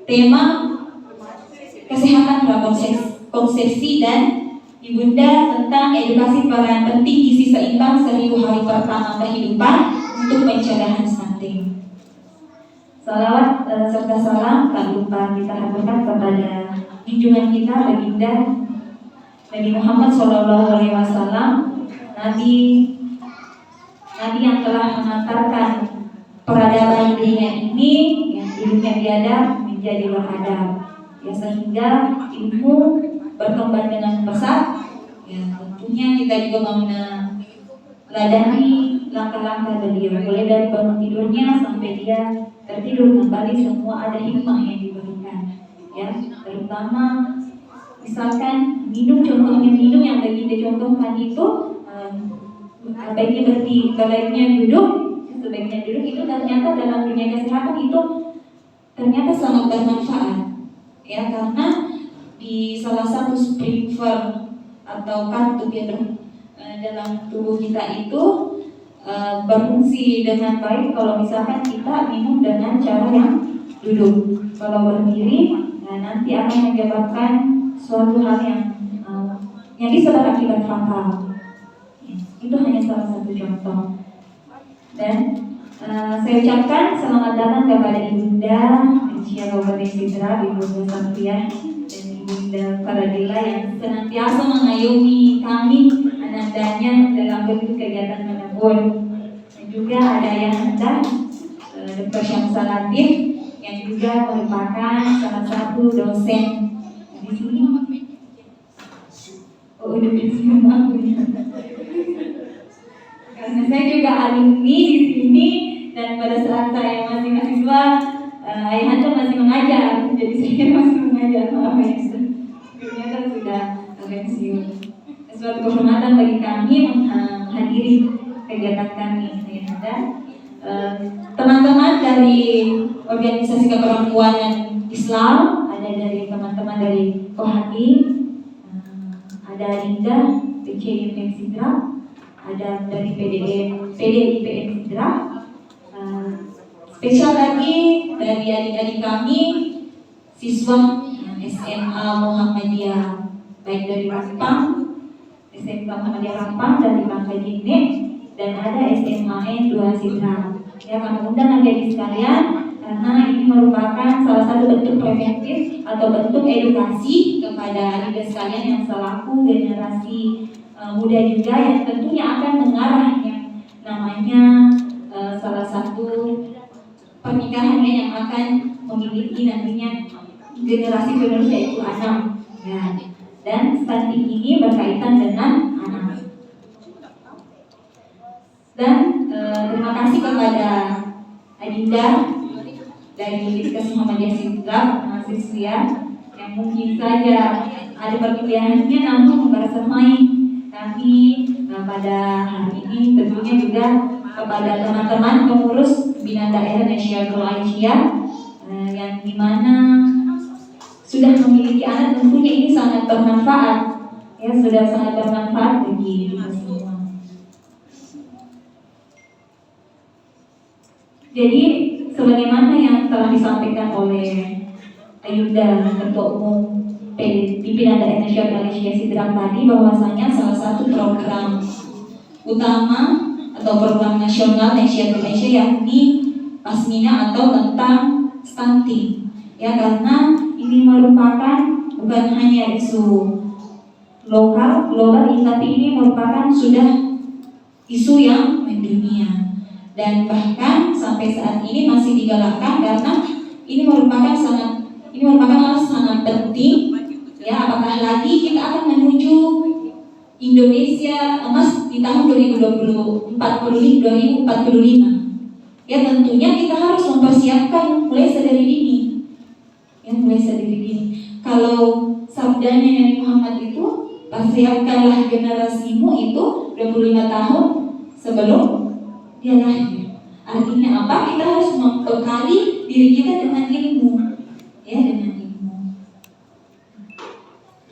tema kesehatan prakonsepsi dan ibunda tentang edukasi peran penting gizi seimbang 1000 hari pertama kehidupan untuk pencegahan stunting. Salawat serta salam tak lupa kita haturkan kepada junjungan kita baginda Nabi Muhammad SAW, Nabi yang telah mengantarkan peradaban dunia ini yang dulunya biadab menjadi beradab, ya, sehingga ilmu berkembang dengan pesat. Ya, tentunya kita juga meneladani langkah-langkah beliau, mulai dari bangun tidurnya sampai dia tertidur kembali, semua ada hikmah yang diberikan, ya, terutama misalkan contohnya minum yang baginda contohkan itu sebaiknya duduk itu ternyata dalam dunia kesehatan itu ternyata sangat bermanfaat, ya, karena di salah satu sprinkler atau katup yang dalam tubuh kita itu berfungsi dengan baik kalau misalkan kita minum dengan cara yang duduk. Kalau berdiri nanti akan menyebabkan suatu hal yang bisa berakibat fatal. Itu hanya salah satu contoh. Dan saya ucapkan selamat datang kepada Ibunda Aisyah Kabupaten Sidra, Ibunda Safiah dan Ibunda Faradila yang senantiasa mengayomi kami anandanya dalam bentuk kegiatan menabur. Dan juga ada Ayahanda Dr. Syamsal Latif yang juga merupakan salah satu dosen di sini. Udah semua. Karena saya juga alumni di sini dan pada saat saya masih mahasiswa, Ayahanda masih mengajar, jadi saya masih mengajar. Maaf ya, ternyata sudah pensiun. Suatu kehormatan bagi kami menghadiri kegiatan kami, Ayahanda. Teman-teman dari organisasi keperempuanan Islam, ada dari teman-teman dari Kohati, ada Linda PCIPM Sidra, ada dari PDIPM Sidra, spesial lagi dari adik-adik kami siswa SMA Muhammadiyah, baik dari Rampang, SMK Muhammadiyah Rampang dari Bangka Jine, dan ada SMA N2 Sidra. Ya, kami undang adik-adik sekalian karena ini merupakan salah satu bentuk preventif atau bentuk edukasi kepada adik sekalian yang selaku generasi muda juga yang tentunya akan mengarah yang namanya salah satu pernikahan yang akan memiliki nantinya generasi penerus yaitu anak, ya. Dan stunting ini berkaitan dengan anak. Dan terima kasih kepada Adinda dari Universitas Muhammadiyah Sidra, mahasiswa yang mungkin saja ada perkuliahannya namun bersamai kami pada hari ini. Tentunya juga kepada teman-teman pengurus Bina Daerah Nasyatul Aisyah yang dimana sudah memiliki anak, tentunya ini sangat bermanfaat, ya, sudah sangat bermanfaat bagi kita semua. Jadi sebagaimana yang telah disampaikan oleh Ayunda Ketua Umum Pimpinan Daerah Nasyatul Aisyah Sidra tadi, bahwasanya salah satu program utama atau program nasional Nasyatul Aisyah yakni Pasmina atau tentang stunting, ya, karena ini merupakan bukan hanya isu lokal global, tapi ini merupakan sudah isu yang mendunia. Dan bahkan sampai saat ini masih digalakkan karena ini merupakan hal sangat penting, ya, apakah lagi kita akan menuju Indonesia emas di tahun 2045. Ya, tentunya kita harus mempersiapkan mulai sedari dini. Ya, mulai sedari dini. Kalau sabdanya Nabi Muhammad itu, persiapkanlah generasimu itu 25 tahun sebelum dia lahir. Artinya apa? Kita harus membekali diri kita dengan ilmu, ya, dengan ilmu.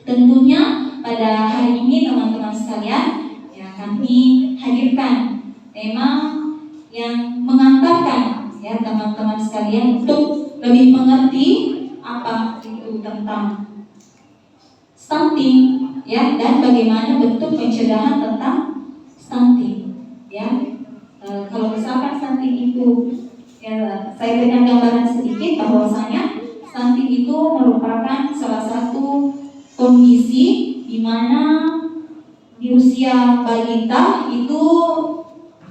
Tentunya pada hari ini teman-teman sekalian, ya, kami hadirkan tema yang mengantarkan, ya, teman-teman sekalian untuk lebih mengerti apa itu tentang stunting, ya, dan bagaimana bentuk pencegahan tentang stunting, ya. Kalau misalkan stunting itu, ya, saya berikan gambaran sedikit bahwasanya stunting itu merupakan salah satu kondisi di mana di usia balita itu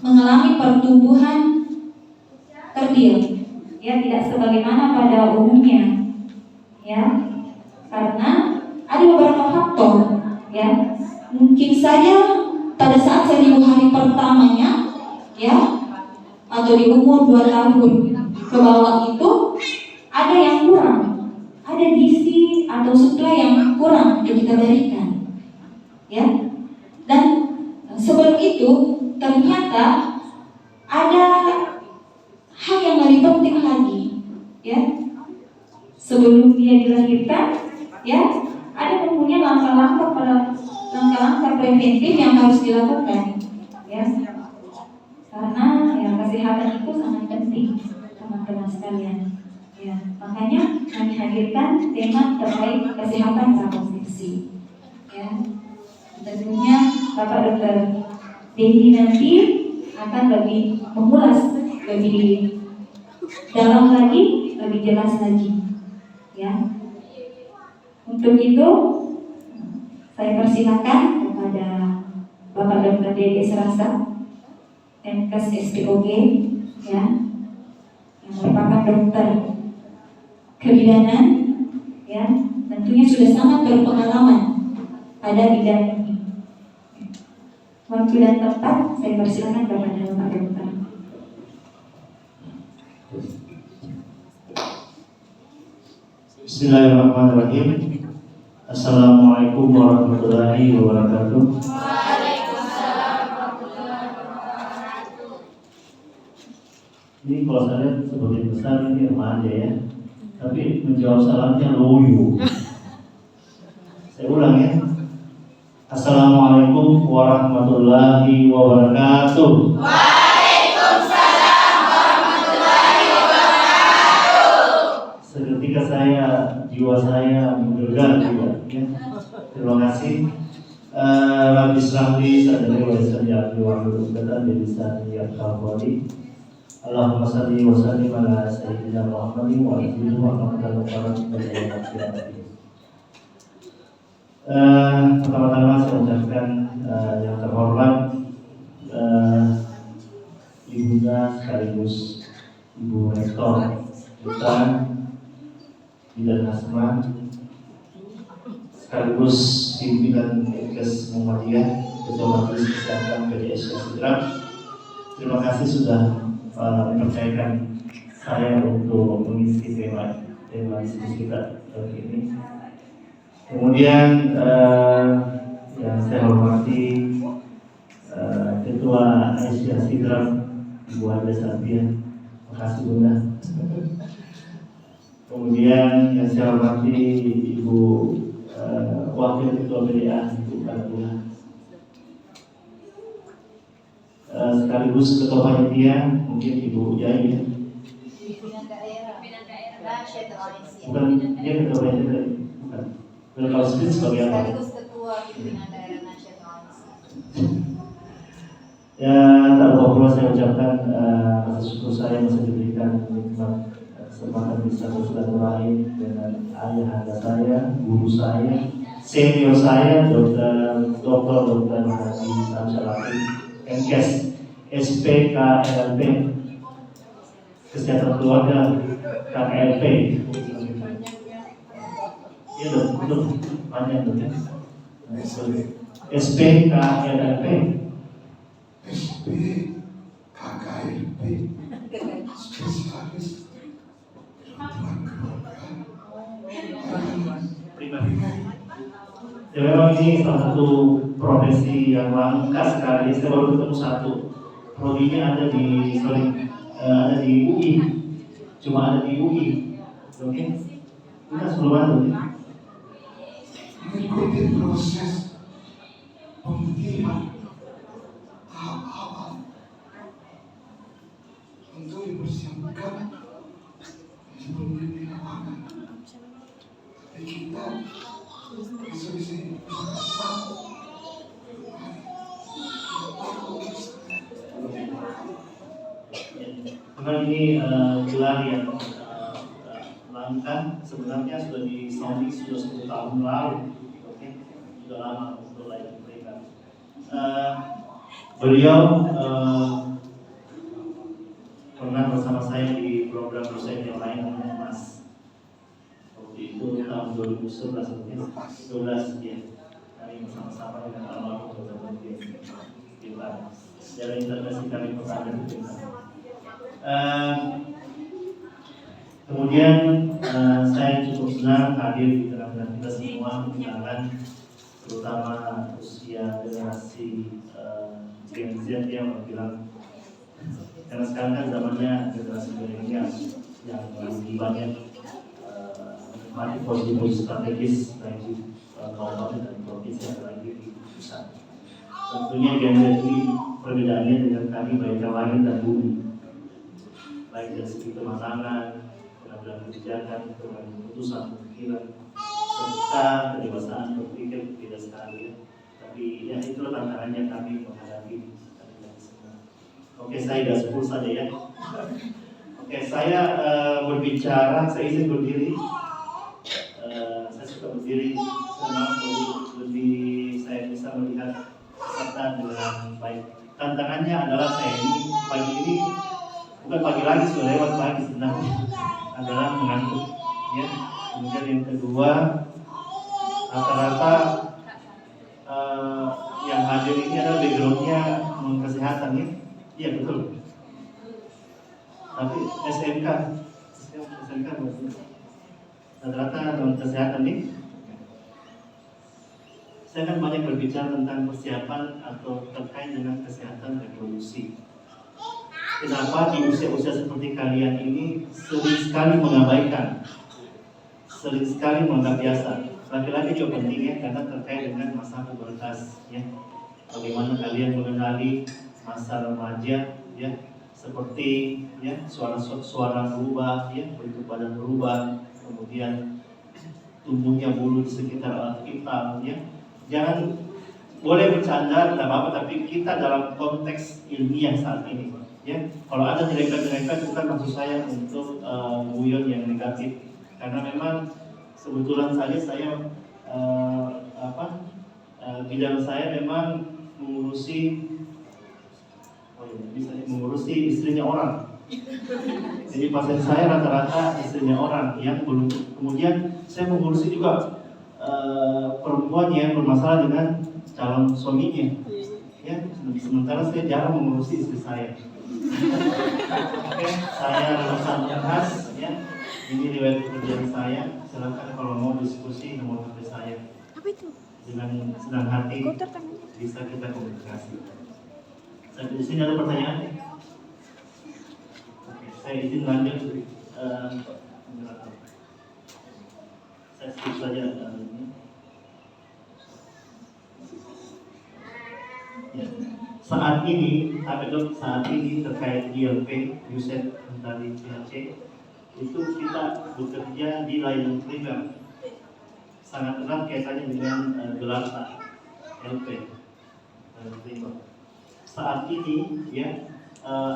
mengalami pertumbuhan kerdil, ya, tidak sebagaimana pada umumnya, ya, karena ada beberapa faktor, ya. Mungkin saja pada saat 1000 hari pertamanya, ya, atau di umur 2 tahun ke bawah itu ada yang kurang, ada gizi atau suplai yang kurang untuk kita berikan, ya. Dan sebelum itu ternyata ada hal yang lebih penting lagi, ya. Sebelum dia dilahirkan, ya, ada mempunyai langkah-langkah preventif yang harus dilakukan, ya. Karena ya kesehatan itu sangat penting, teman-teman sekalian. Ya, makanya kami hadirkan tema terkait kesehatan prakoncepsi. Ya, tentunya Bapak Dokter Dendi nanti akan lebih mengulas lebih dalam lagi, lebih jelas lagi. Ya, untuk itu saya persilakan kepada Bapak Dokter Dendi Serasa, MKes SPOG, ya, yang merupakan dokter kebidanan, ya, tentunya sudah sangat berpengalaman pada bidang ini. Waktu dan tempat saya persilakan kepada Bapak Dokter. Bismillahirrahmanirrahim. Assalamualaikum warahmatullahi wabarakatuh. Ini kalau saya lihat sebagian besar ini remaja, ya, tapi menjawab salamnya loyo. Saya ulang, ya. Assalamualaikum warahmatullahi wabarakatuh. Waalaikumsalam warahmatullahi wabarakatuh. Seketika jiwa saya menggegar juga, ya. Terima kasih. Rabbi shrahli sadri wa yassir li amri wahlul 'uqdatam min lisani yafqahu qawli. Allahumma shalli wa sallim ala sayyidina Muhammadin wa alihi wa sahbihi. Pertama-tama saya ucapkan yang terhormat Ibunda sekaligus Ibu Rektor kita Bidan Asma sekaligus pimpinan MKes Muhammadiyah Ketua Majelis Kesehatan PDS Sidrap. Terima kasih sudah mempercayakan saya untuk mengisi tema diskusi kita kali ini. Kemudian yang saya hormati Ketua Asia Sidrap Ibu Ada Sabia, terima kasih Bunda. Kemudian yang saya hormati Ibu Wakil Ketua PDA Ibu Kalbula, sekaligus Ketua Panitia mungkin Ibu Jaya. Pimpinan daerah Nasyid Al-Aisy. Bukan, dia Ketua Panitia, bukan. Kalau speech sebagai apa? Sekaligus Ketua Pimpinan Daerah Nasyid Al-Aisy. Ya, tak lupa saya ucapkan atas syukur saya masih diberikan nikmat kesempatan bisa bersilaturahim dengan ayah anda saya, guru saya, senior saya, Dr. Haji Samsalafi, MKes SPKLP, Kesehatan Keluarga KLP. Ya, betul, panjang betul. SPKLP. SPKLP spesialis kedokteran keluarga pribadi. Ya, memang ini salah satu profesi yang langka sekali. Saya baru ketemu satu. Prodinya ada di UI. Cuma ada di UI. Oke. Kita sebelum ada. mengikuti proses pemilihan tahap-tahap untuk dipersiapkan sebelum di lapangan kita bisa bersama. Memang ini gelar yang langka, sebenarnya sudah disounding sudah 10 tahun lalu, oke, sudah lama untuk layak diberikan. Beliau pernah bersama saya di program dosen yang lain namanya Mas. Waktu itu tahun 2011 mungkin 12 ya. Kami bersama-sama dengan almarhum Dr. Kita dalam intervensi kami pertama itu kita. Kemudian saya cukup senang hadir di tengah-tengah kita semua mengenalkan terutama usia generasi Gen Z yang bilang karena sekarang kan zamannya generasi milenial yang lebih banyak menikmati posisi strategis bagi kabupaten dan provinsi yang lagi di pusat. Tentunya Gen Z ini perbedaannya dengan kami baik langit dan bumi, baik dari segi kematangan, pengambilan kebijakan, pengambilan keputusan, pemikiran, serta kedewasaan berpikir tidak sekali. Tapi ya itulah tantangannya kami menghadapi kalian semua. Oke, saya sudah 10 saja ya. Oke, saya berbicara, saya izin berdiri. Saya suka berdiri, senang lebih saya bisa melihat peserta dengan baik. Tantangannya adalah saya ini pagi ini bukan pagi lagi, sudah lewat pagi sebenarnya, adalah mengantuk ya. Kemudian yang kedua, rata-rata yang hadir ini adalah backgroundnya kesehatan ya. Iya betul. Tapi SMK rata-rata non kesehatan nih. Saya kan banyak berbicara tentang persiapan atau terkait dengan kesehatan reproduksi. Kenapa di usia-usia seperti kalian ini sering sekali mengabaikan, sering sekali menganggap biasa. Laki-laki juga penting ya, karena terkait dengan masa pubertas ya. Bagaimana kalian mengenali masa remaja ya, seperti ya suara berubah ya, bentuk badan berubah, kemudian tumbuhnya bulu di sekitar alat vital ya. Jangan boleh bercanda tidak apa-apa, tapi kita dalam konteks ilmiah saat ini ya. Kalau ada nyerempet-nyerempet bukan maksud saya untuk guyon yang negatif, karena memang kebetulan saja saya bidang saya memang mengurusi istrinya orang. Jadi pasien saya rata-rata istrinya orang yang belum. Kemudian saya mengurusi juga perempuan yang bermasalah dengan calon suaminya. Ya, sementara saya jarang mengurusi istri saya. Oke, saya lulusan Unhas ya. Ini riwayat pekerjaan saya. Silakan kalau mau diskusi nomor HP saya. Dengan senang hati bisa kita komunikasi. Sampai di sini ada pertanyaan? Oke, saya izin lanjut. Saya skip saja ini. Ya. Saat ini terkait ILP, Yuset dari PHC, itu kita bekerja di layanan primer. Sangat erat kaitannya dengan gelar LP dan primer. Saat ini ya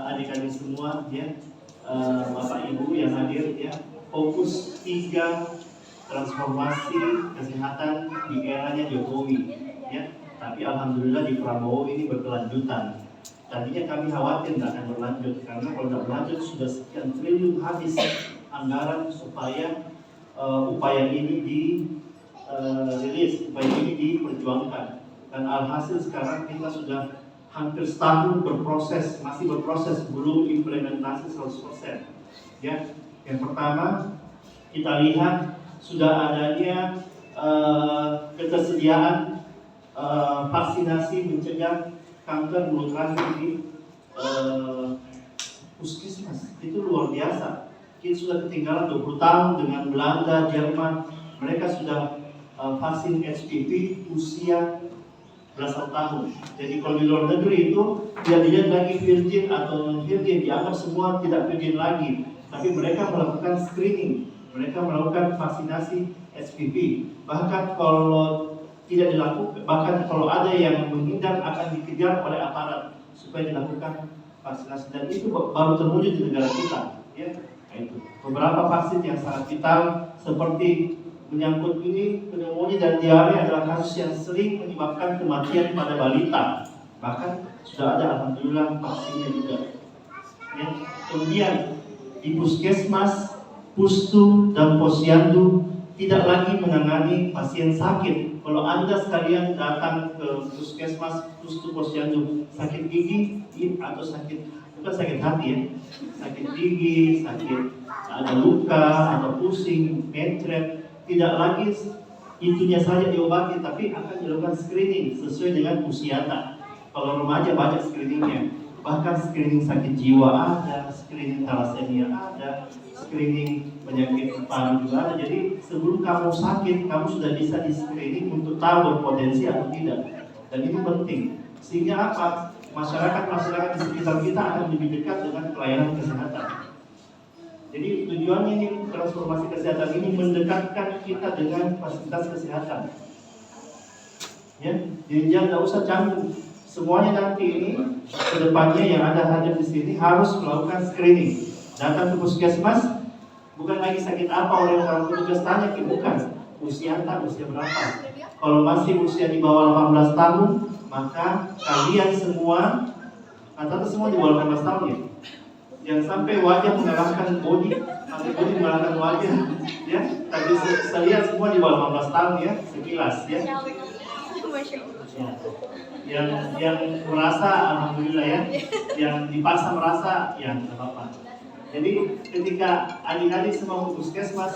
adik-adik semua ya, Bapak Ibu yang hadir ya, fokus 3 transformasi kesehatan di eranya Jokowi ya. Tapi alhamdulillah di Prabowo ini berkelanjutan. Tadinya kami khawatir tidak akan berlanjut, karena kalau tidak berlanjut sudah sekian triliun habis anggaran supaya upaya ini dirilis, upaya ini diperjuangkan. Dan alhasil sekarang kita sudah hampir setahun berproses, masih berproses, belum implementasi 100%. Ya, yang pertama kita lihat sudah adanya ketersediaan vaksinasi mencegah kanker mulut rahim di puskesmas. Itu luar biasa. Kita sudah ketinggalan 20 tahun dengan Belanda, Jerman. Mereka sudah vaksin HPV usia belasan tahun. Jadi kalau di luar negeri itu tidak dilihat lagi virgin atau non-virgin, dianggap semua tidak virgin lagi. Tapi mereka melakukan screening, mereka melakukan vaksinasi HPV. Bahkan kalau tidak dilakukan, bahkan kalau ada yang menghindar akan dikejar oleh aparat supaya dilakukan vaksinasi, dan itu baru terwujud di negara kita. Ya, nah itu beberapa vaksin yang sangat vital seperti menyangkut ini pneumonia dan diare adalah kasus yang sering menyebabkan kematian pada balita. Bahkan sudah ada alhamdulillah vaksinnya juga. Ya. Kemudian di puskesmas, pustu dan posyandu tidak lagi menangani pasien sakit. Kalau Anda sekalian datang ke puskesmas, pustu, posyandu sakit gigi atau sakit, bukan sakit hati ya, sakit gigi, sakit ada luka atau pusing, mencret, tidak lagi itunya saja diobati, tapi akan dilakukan screening sesuai dengan usianya. Kalau remaja banyak screeningnya, bahkan screening sakit jiwa ada, screening thalassemia ada, screening penyakit paru juga ada. Jadi sebelum kamu sakit, kamu sudah bisa di screening untuk tahu berpotensi atau tidak. Dan ini penting, sehingga apa? Masyarakat di sekitar kita akan lebih dekat dengan pelayanan kesehatan. Jadi tujuannya ini transformasi kesehatan ini mendekatkan kita dengan fasilitas kesehatan. Ya, jadi jangan nggak usah canggung. Semuanya nanti ini kedepannya yang ada hadir di sini harus melakukan screening. Datang ke puskesmas, bukan lagi sakit apa oleh orang petugas tanya, bukan. Usia berapa? Kalau masih usia di bawah 18 tahun, maka kalian semua, rata-rata semua di bawah 18 tahun ya. Jangan sampai wajah mengalahkan body, atau body mengalahkan wajah, ya. Tapi saya lihat semua di bawah 18 tahun ya, sekilas ya. Yang merasa alhamdulillah ya, yang dipaksa merasa ya tidak apa-apa. Jadi ketika adik-adik semua ke puskesmas,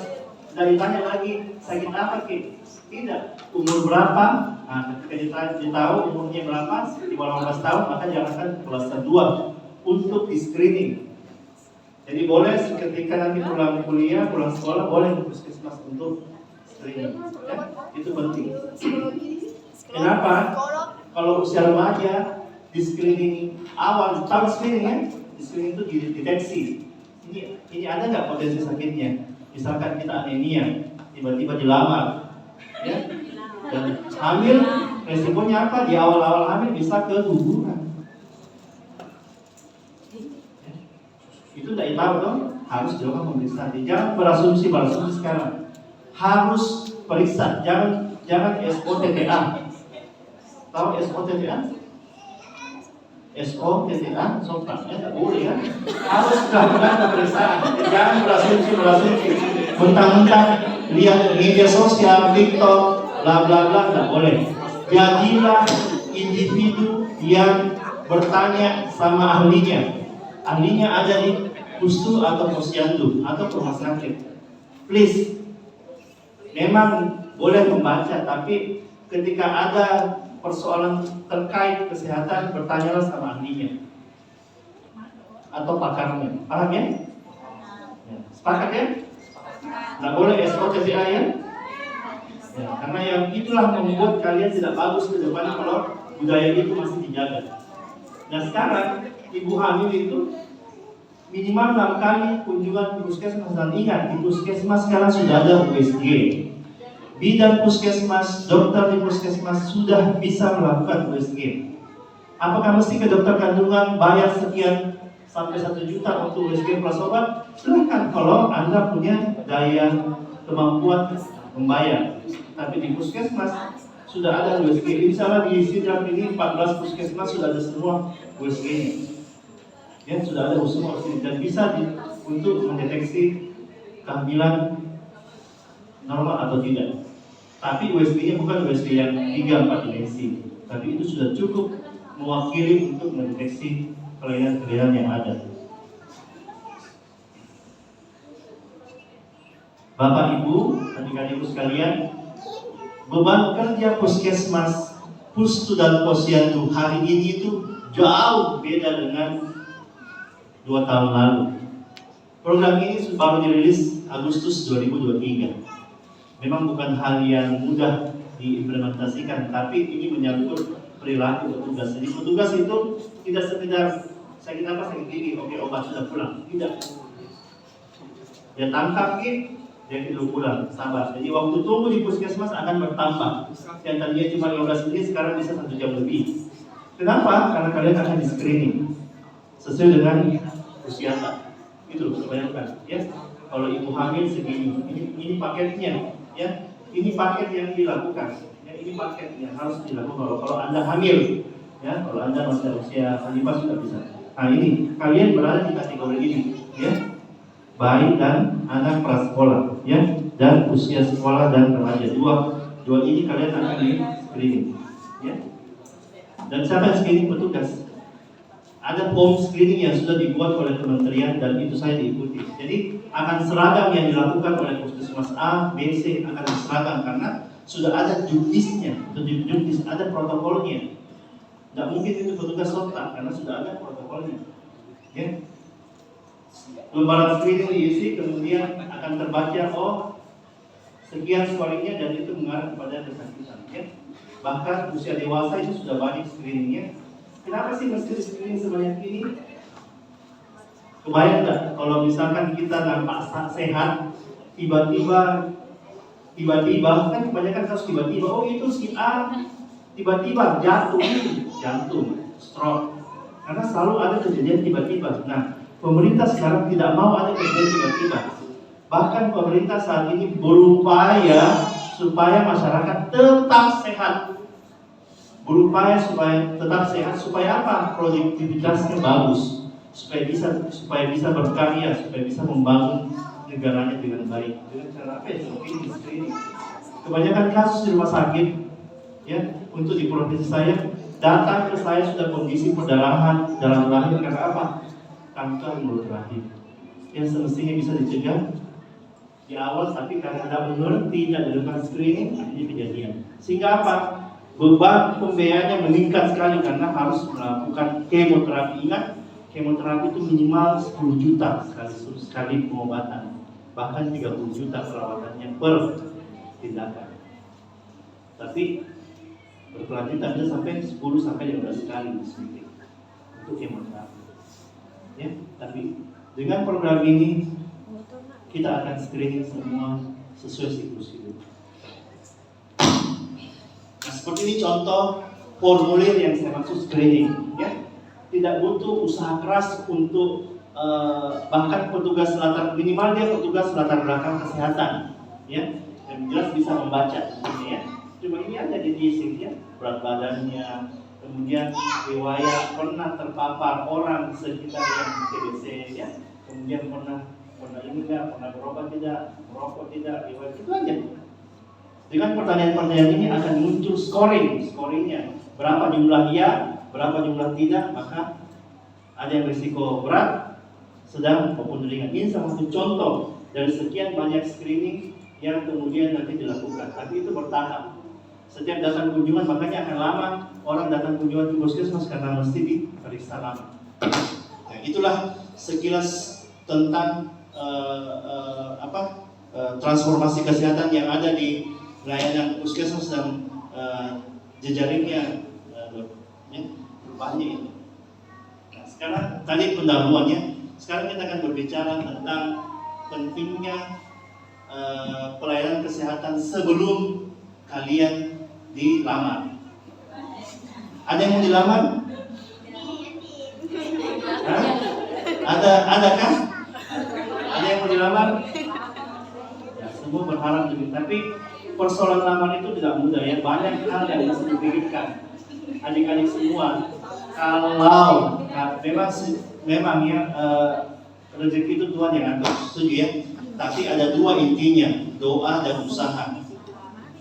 dari tanya lagi sakit apa Ki? Tidak, umur berapa? Nah, ketika ditahu umurnya berapa, di bawah 18 tahun, maka jangankan kelas 2 untuk di screening. Jadi boleh ketika nanti pulang kuliah, pulang sekolah, boleh ke puskesmas untuk screening. Ya, itu penting. Kenapa? Kalau usia remaja di screening awal, tahu screening ya? Di screening itu dideteksi. Ini ada nggak potensi sakitnya? Misalkan kita anemia, tiba-tiba dilamar, ya? Dan hamil, resikonya apa? Di awal-awal hamil bisa keguguran. Itu tidak tahu dong, harus dilakukan pemeriksaan. Jangan berasumsi sekarang. Harus periksa, jangan SOTTA. Tahu SOTTA? SOTTA, sompaknya tidak boleh ya. Harus dilakukan pemeriksaan. Jangan berasumsi. Mentang-mentang lihat media sosial, TikTok, bla bla bla, tidak boleh. Jadilah individu yang bertanya sama ahlinya. Ahlinya ada di pustu atau posyandu atau rumah sakit. Please, memang boleh membaca, tapi ketika ada persoalan terkait kesehatan, bertanyalah sama ahlinya atau pakarnya. Paham ya? Sepakat ya? Nggak boleh SOTTA ya? Ya, karena yang itulah membuat kalian tidak bagus ke depan kalau budaya itu masih dijaga. Nah sekarang ibu hamil itu minimal 6 kali kunjungan ke puskesmas. Dan ingat, di puskesmas sekarang sudah ada USG. Bidan puskesmas, dokter di puskesmas sudah bisa melakukan USG. Apakah mesti ke dokter kandungan bayar sekian sampai 1 juta untuk USG plus obat? Silakan kalau Anda punya daya kemampuan membayar. Tapi di puskesmas sudah ada USG. Misalnya di Sidrap ini 14 puskesmas sudah ada semua USG-nya. Ya, sudah ada semua USG dan bisa untuk mendeteksi kehamilan normal atau tidak. Tapi USG-nya bukan USG yang 3-4 dimensi, tapi itu sudah cukup mewakili untuk mendeteksi kelainan-kelainan yang ada. Bapak Ibu, adik-adikku sekalian, beban kerja puskesmas, pustu dan posyandu hari ini itu jauh beda dengan 2 tahun lalu. Program ini baru dirilis Agustus 2023. Memang bukan hal yang mudah diimplementasikan, tapi ini menyangkut perilaku petugas. Jadi petugas itu tidak sekedar sakit apa sakit gigi, oke obat sudah pulang, tidak. Dia tangkap Dia tidur pulang, sabar. Jadi waktu tunggu di puskesmas akan bertambah. Yang tadinya cuma 15 menit sekarang bisa 1 jam lebih. Kenapa? Karena kalian akan di screening sesuai dengan usia. Itu kebanyakan. Ya, kalau ibu hamil segini, ini paketnya. Ya, ini paket yang dilakukan. Ya, ini paket yang harus dilakukan. Kalau Anda hamil, ya, kalau Anda masih usia Hanifah sudah bisa. Nah ini kalian berada di kategori ini, ya, bayi dan anak prasekolah, ya, dan usia sekolah dan remaja. Dua ini kalian akan di screening, ya. Dan siapa yang screening? Petugas. Ada form screening yang sudah dibuat oleh kementerian dan itu saya diikuti. Jadi akan seragam yang dilakukan oleh puskesmas A, B, C akan seragam karena sudah ada juknisnya, ada protokolnya. Tidak mungkin itu petugas sontak karena sudah ada protokolnya. Ya. Lembaran screening diisi, kemudian akan terbaca sekian scoringnya dan itu mengarah kepada kesakitan. Ya. Bahkan usia dewasa itu sudah banyak screeningnya. Kenapa sih mesti screening sebanyak ini? Kebayang nggak kalau misalkan kita nampak sehat, tiba-tiba kan kebanyakan kasus tiba-tiba, itu si A tiba-tiba jantung, stroke. Karena selalu ada kejadian tiba-tiba. Nah, pemerintah sekarang tidak mau ada kejadian tiba-tiba. Bahkan pemerintah saat ini berupaya supaya masyarakat tetap sehat. Berupaya supaya tetap sehat, supaya apa? Produktivitasnya bagus, supaya bisa berkarya, supaya bisa membangun negaranya dengan baik. Dengan cara apa ya? Ini. Kebanyakan kasus di rumah sakit, ya, untuk di provinsi saya, datang ke saya sudah kondisi perdarahan dalam rahim karena apa? Kanker mulut rahim. Yang semestinya bisa dicegah di awal, tapi karena tidak mengerti dan dilakukan screening, ini kejadian. Sehingga apa? Beban pembiayaannya meningkat sekali karena harus melakukan kemoterapi. Ingat, kemoterapi itu minimal 10 juta sekali pengobatan, bahkan 30 juta perawatannya per tindakan. Tapi berkelanjutan bisa sampai 10 sampai 15 kali disuntik untuk kemoterapi. Ya, tapi dengan program ini kita akan screening semua sesuai siklus hidup. Nah, seperti ini contoh formulir yang saya maksud screening, ya. Tidak butuh usaha keras untuk bahkan petugas latar minimal dia petugas latar belakang kesehatan, ya, yang jelas bisa membaca, ya. Cuma ini aja diisi, ya, berat badannya, kemudian riwayat pernah terpapar orang sekitar yang TBC, ya, kemudian pernah ini enggak, pernah berobat tidak, merokok tidak, riwayat itu aja. Dengan pertanyaan-pertanyaan ini akan muncul scoringnya. Berapa jumlah iya, berapa jumlah tidak, maka ada yang risiko berat, sedang maupun ringan. Ini salah satu contoh dari sekian banyak screening yang kemudian nanti dilakukan. Tapi itu bertahap. Setiap datang kunjungan, makanya akan lama orang datang kunjungan ke puskesmas karena mesti diperiksa lama. Nah, itulah sekilas tentang transformasi kesehatan yang ada di layanan puskesmas dan jejaringnya, perubahannya ini. Nah, sekarang tadi pendahuluannya, sekarang kita akan berbicara tentang pentingnya pelayanan kesehatan sebelum kalian dilamar. Ada yang mau dilamar? Hah? Ada kan? Ada yang mau dilamar? Ya, semua berharap demikian. Tapi persoalan lamar itu tidak mudah, ya. Banyak hal yang harus dipikirkan. Adik-adik semua, kalau memang ya rezeki itu Tuhan yang atur, setuju ya. Tapi ada dua intinya, doa dan usaha.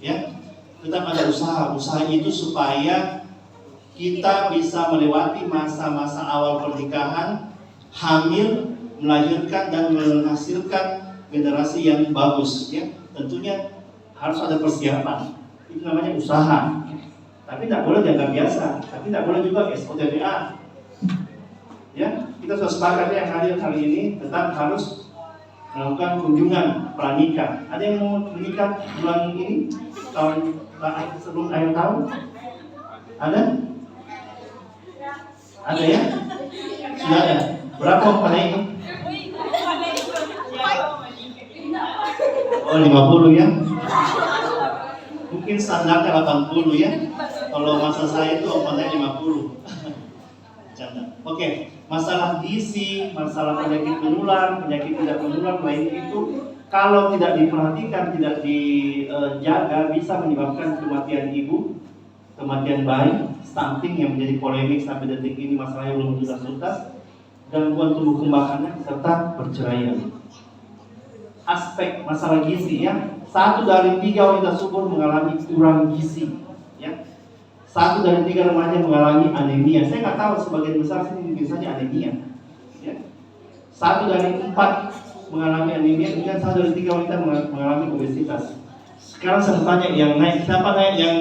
Ya, tetap ada usaha. Usaha itu supaya kita bisa melewati masa-masa awal pernikahan, hamil, melahirkan dan menghasilkan generasi yang bagus. Ya, tentunya harus ada persiapan. Itu namanya usaha. Tapi tidak boleh jaga biasa. Tapi tidak boleh juga SOTBA. Ya, kita sudah sepakat yang hadir hari ini tetap harus melakukan kunjungan pranikah. Ada yang mau menikah bulan ini? Sebelum akhir tahun? Ada? Ada ya? Sudah ada. Berapa pada ini? Oh 50 ya? Mungkin standarnya 80 ya. Kalau masa saya itu omongannya 50. Canda. Oke, masalah gizi, masalah penyakit menular, penyakit tidak menular lainnya itu kalau tidak diperhatikan, tidak dijaga bisa menyebabkan kematian ibu, kematian bayi, stunting yang menjadi polemik sampai detik ini masalahnya belum tuntas, gangguan tumbuh kembang anak serta perceraian. Aspek masalah gizi ya, 1 dari 3 wanita subur mengalami kurang gizi ya. 1 dari 3 remaja mengalami anemia. Saya nggak tahu sebagian besar sih mungkin saja anemia ya. 1 dari 4 mengalami anemia, kemudian 1 dari 3 wanita mengalami obesitas. Sekarang saya tanya yang naik, siapa naik yang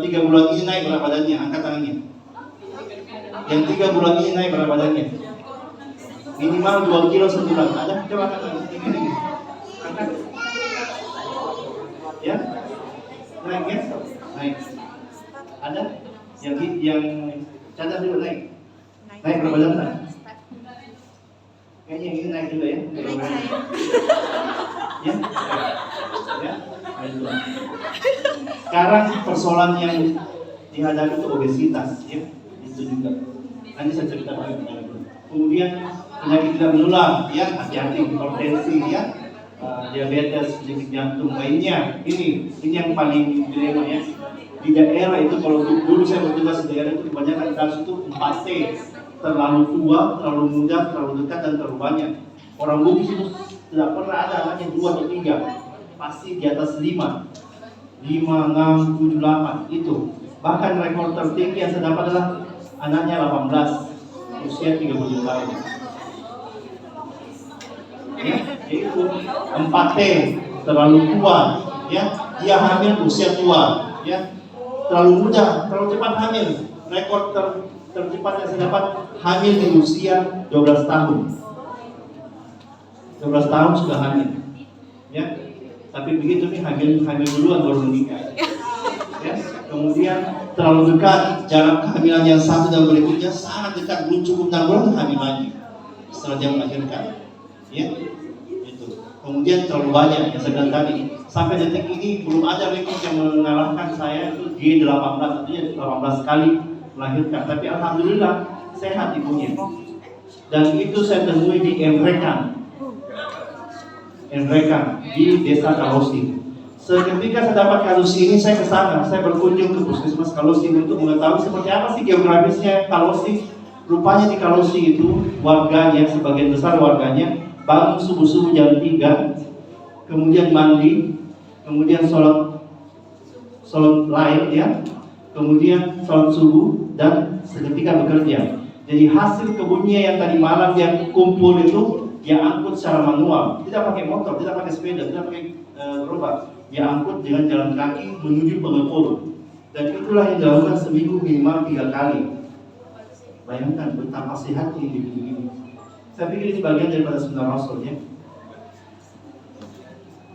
3 bulan ini naik berat badannya? Angkat tangannya. Yang 3 bulan ini naik berat badannya? Minimal 2 kilo sebulan. Ada? Coba angkat tangan. Angkat. Ya? Naik ya? Naik. Ada? Yang catat dulu naik. Naik berapa badan tak? Kayaknya yang ini naik juga ya? Ya? Ya? Sekarang persoalan yang dihadapi itu obesitas ya? Itu juga. Nanti saya cerita lagi. Kemudian penyakit tidak menular ya, hati-hati hipertensi ya. Diabetes, penyakit jantung lainnya. Ini yang paling dilema ya. Di daerah itu kalau dulu saya bertugas di daerah itu kebanyakan kasus itu 4T, terlalu tua, terlalu muda, terlalu dekat dan terlalu banyak. Orang Bugis itu tidak pernah ada hanya 2 atau 3, pasti di atas 5, 5, 6, 7, 8 itu. Bahkan rekor tertinggi yang saya dapat adalah anaknya 18, usia 30 tahun. Ya, itu 4T, terlalu tua, ya, dia hamil usia tua, ya, terlalu muda, terlalu cepat hamil. Rekor tercepat yang saya dapat hamil di usia 12 tahun. 12 tahun sudah hamil, ya. Tapi begitu nih hamil duluan baru menikah. Ya. Kemudian terlalu dekat, jarak kehamilan yang satu dan berikutnya sangat dekat, belum cukup 6 bulan hamil lagi setelah dia melahirkan. Ya, itu. Kemudian terlalu banyak yang saya bilang tadi. Sampai detik ini belum ada rekor yang mengalahkan saya itu G18, artinya 18 kali melahirkan. Tapi alhamdulillah sehat ibunya. Dan itu saya temui di Enrekan di Desa Kalosi. Seketika saya dapat kasus ini, saya ke sana, saya berkunjung ke Puskesmas Kalosi untuk mengetahui seperti apa sih geografisnya Kalosi. Rupanya di Kalosi itu warganya, sebagian besar warganya bangun subuh-subuh jam 3, kemudian mandi, kemudian sholat lain ya, kemudian sholat subuh dan seketika bekerja. Jadi hasil kebunnya yang tadi malam dia kumpul itu dia angkut secara manual, tidak pakai motor, tidak pakai sepeda, tidak pakai gerobak, dia angkut dengan jalan kaki menuju pengepul. Dan itulah yang dilakukan seminggu minimal 3 kali. Bayangkan betapa sehatnya individu ini. Saya pikir ini bagian daripada sunnah Rasul ya.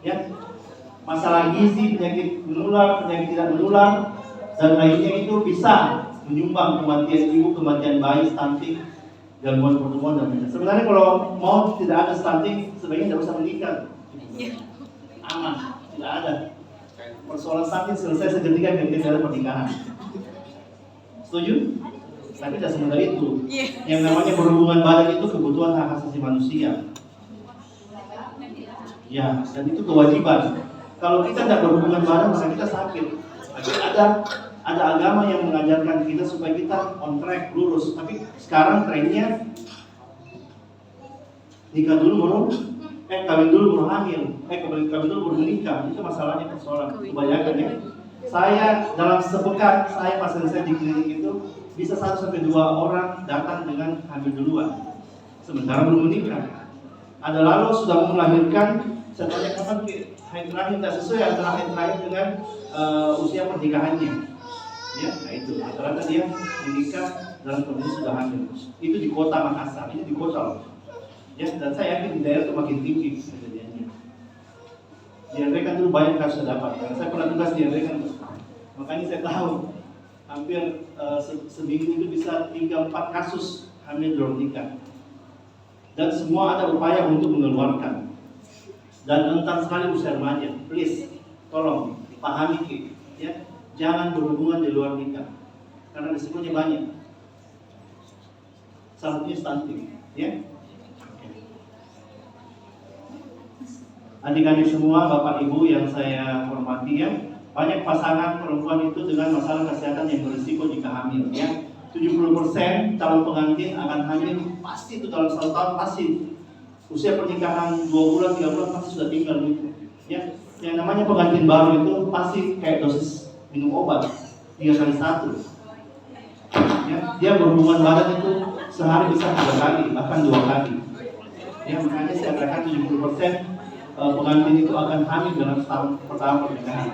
Ya, masalah gizi, penyakit menular, penyakit tidak menular, dan lainnya itu bisa menyumbang kematian ibu, kematian bayi, stunting, gangguan pertumbuhan dan lainnya. Sebenarnya kalau mau tidak ada stunting, sebaiknya tidak usah menikah. Aman, tidak ada. Persoalan stunting selesai seketika ketika ada pernikahan. Setuju? Tapi tidak semudah itu. Yang namanya berhubungan badan itu kebutuhan hak asasi manusia. Ya, dan itu kewajiban. Kalau kita tidak berhubungan badan, maka kita sakit. Tapi ada agama yang mengajarkan kita supaya kita on track, lurus. Tapi sekarang trennya nikah dulu baru, kawin dulu baru hamil, kawin dulu baru menikah. Itu masalahnya persoalan. Kebanyakan ya. Saya dalam sepekan, pasien saya di klinik itu bisa 1-2 orang datang dengan hamil duluan, sementara belum menikah. Ada lalu sudah mau melahirkan, saya tanya kapan haid terakhir tidak sesuai antara haid terakhir dengan usia pernikahannya. Ya, nah itu rata-rata dia menikah dalam kondisi sudah hamil. Itu di kota Makassar, ini di kota loh. Ya, dan saya yakin di daerah itu makin tinggi kejadiannya. Di Enrekan dulu banyak kasus dapat, karena saya pernah tugas di Enrekan, makanya saya tahu hampir seminggu itu bisa 3-4 kasus hamil di luar nikah. Dan semua ada upaya untuk mengeluarkan. dan rentan sekali usia remaja. Please, tolong pahami ya, jangan berhubungan di luar nikah karena risikonya banyak. Salah satunya stunting, ya. Adik-adik semua, bapak ibu yang saya hormati ya, banyak pasangan perempuan itu dengan masalah kesehatan yang berisiko jika hamil ya. 70% calon pengantin akan hamil pasti itu dalam 1 tahun pasti. Usia pernikahan 2 bulan, 3 bulan pasti sudah tinggal gitu. Ya, yang namanya pengantin baru itu pasti kayak dosis minum obat 3 kali 1. Ya, dia berhubungan badan itu sehari bisa 3 kali, bahkan 2 kali. Ya, makanya saya katakan 70% pengantin itu akan hamil dalam tahun pertama pernikahan.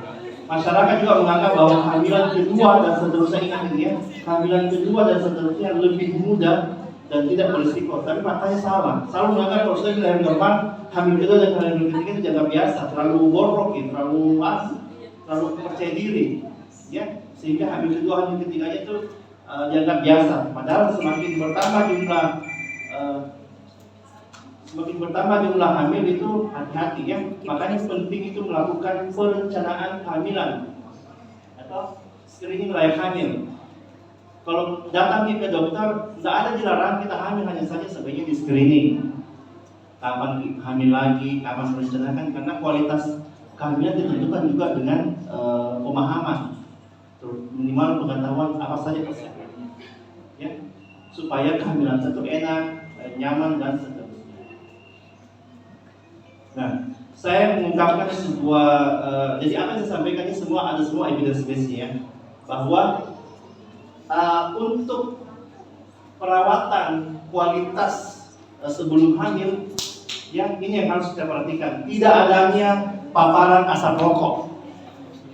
Masyarakat juga menganggap bahwa kehamilan kedua dan seterusnya, ingat ini ya, kehamilan kedua dan seterusnya lebih mudah dan tidak berisiko. Tapi faktanya salah. Selalu menganggap kalau sudah dilahirkan normal, hamil kedua dan hamil ketiga itu jangan biasa, terlalu borok, terlalu asik, terlalu percaya diri, ya, sehingga hamil kedua, hamil ketiganya itu dianggap biasa. Padahal semakin bertambah jumlah hamil itu hati-hati ya. Makanya penting itu melakukan perencanaan kehamilan atau screening layak hamil. Kalau datang ke dokter, tidak ada dilarang kita hamil, hanya saja sebaiknya di screening. Kapan hamil lagi, kapan merencanakan, karena kualitas kehamilan ditentukan juga dengan pemahaman, minimal pengetahuan apa saja persiapannya, ya, supaya kehamilan itu enak, nyaman dan seterusnya. Nah, saya mengungkapkan sebuah, jadi apa yang saya sampaikan ini semua ada semua evidence base ya, bahwa untuk perawatan kualitas sebelum hamil, yang ini yang harus kita perhatikan, tidak adanya paparan asap rokok.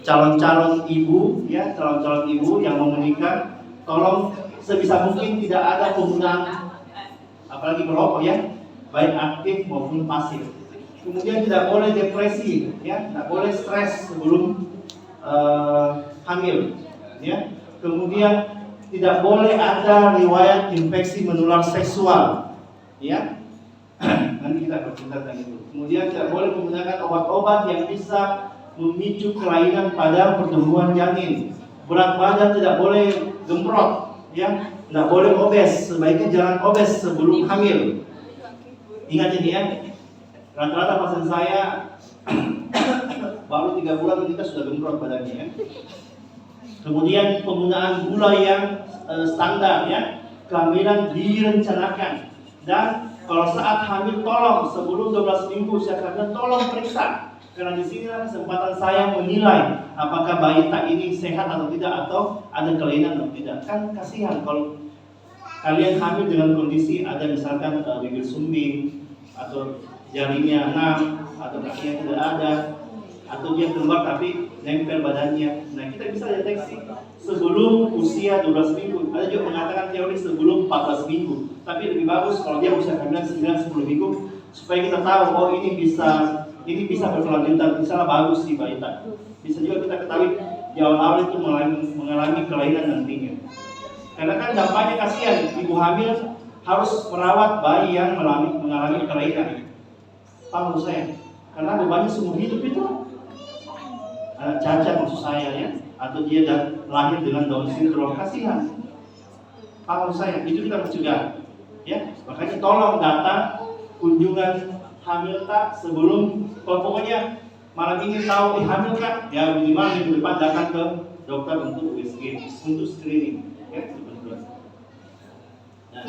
Calon-calon ibu ya, calon-calon ibu yang mau menikah, tolong sebisa mungkin tidak ada penggunaan apalagi merokok ya, baik aktif maupun pasif. Kemudian tidak boleh depresi, ya, tidak boleh stres sebelum hamil, ya. Kemudian tidak boleh ada riwayat infeksi menular seksual, ya. Nanti kita bercerita tentang itu. Kemudian tidak boleh menggunakan obat-obat yang bisa memicu kelainan pada pertumbuhan janin. Berat badan tidak boleh gemprot, ya. Tidak boleh obes, sebaiknya jangan obes sebelum hamil. Ingat ini ya. Rata-rata pasien saya baru 3 bulan menikah sudah gembrot badannya ya. Kemudian penggunaan gula yang standar ya, kehamilan direncanakan, dan kalau saat hamil tolong sebelum 12 minggu usia kehamilan tolong periksa, karena di sini kesempatan saya menilai apakah bayi tak ini sehat atau tidak, atau ada kelainan atau tidak. Kan kasihan kalau kalian hamil dengan kondisi ada misalkan bibir sumbing atau jarinya 6 atau kakinya tidak ada, atau dia keluar tapi nempel badannya. Nah, kita bisa deteksi sebelum usia 12 minggu. Ada juga mengatakan teori sebelum 14 minggu. Tapi lebih bagus kalau dia usia kehamilan 9-10 minggu, supaya kita tahu oh ini bisa berkelanjutan, misalnya bagus di bayi tadi. Bisa juga kita ketahui di awal-awal itu mengalami kelainan nantinya. Karena kan dampaknya kasihan, ibu hamil harus merawat bayi yang mengalami kelainan. Paham maksud saya? Karena bebannya seumur hidup itu. Anak cacat maksud saya ya, atau dia lahir dengan Down syndrome, kasihan. Paham maksud saya? Itu kita mencegah. Ya, makanya tolong data kunjungan hamil tak sebelum, pokoknya malam ini tahu hamil kan? Ya minimal minggu depan datang ke dokter untuk USG, untuk screening. Ya, nah,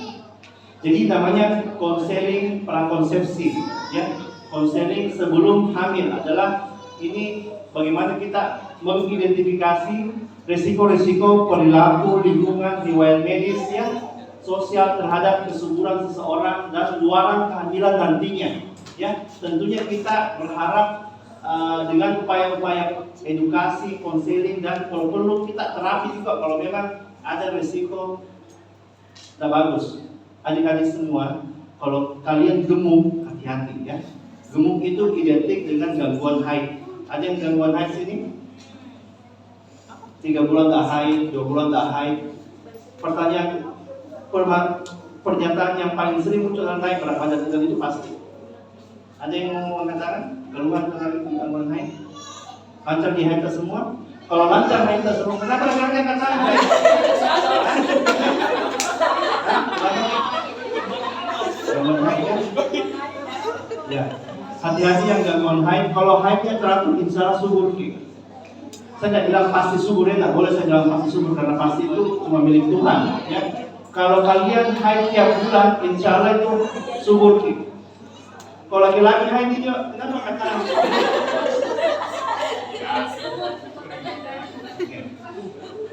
jadi namanya konseling prakonsepsi, ya. Konseling sebelum hamil adalah ini bagaimana kita mengidentifikasi risiko-risiko perilaku, lingkungan, riwayat medis, ya, sosial terhadap kesuburan seseorang dan luaran kehamilan nantinya. Ya, tentunya kita berharap dengan upaya-upaya edukasi, konseling, dan kalau perlu kita terapi juga kalau memang ada risiko tidak bagus. Adik-adik semua, kalau kalian gemuk, hati-hati ya. Gemuk itu identik dengan gangguan haid. Ada yang gangguan haid sini? 3 bulan tak haid, 2 bulan tak haid. Pernyataan yang paling sering muncul dalam haid pada pada itu pasti. Ada yang mau mengatakan keluhan tentang gangguan haid? Lancar di haid semua? Kalau lancar haid semua, kenapa laki-laki angkat tangan? Gangguan haid ya? Ya, hati-hati yang gangguan haid. Kalau haidnya teratur, insya Allah subur. Saya tidak bilang pasti subur ya, tidak boleh saya bilang pasti subur karena pasti itu cuma milik Tuhan. Ya, kalau kalian haid tiap bulan, insya Allah itu subur. Kalau laki-laki haid itu, kenapa katakan?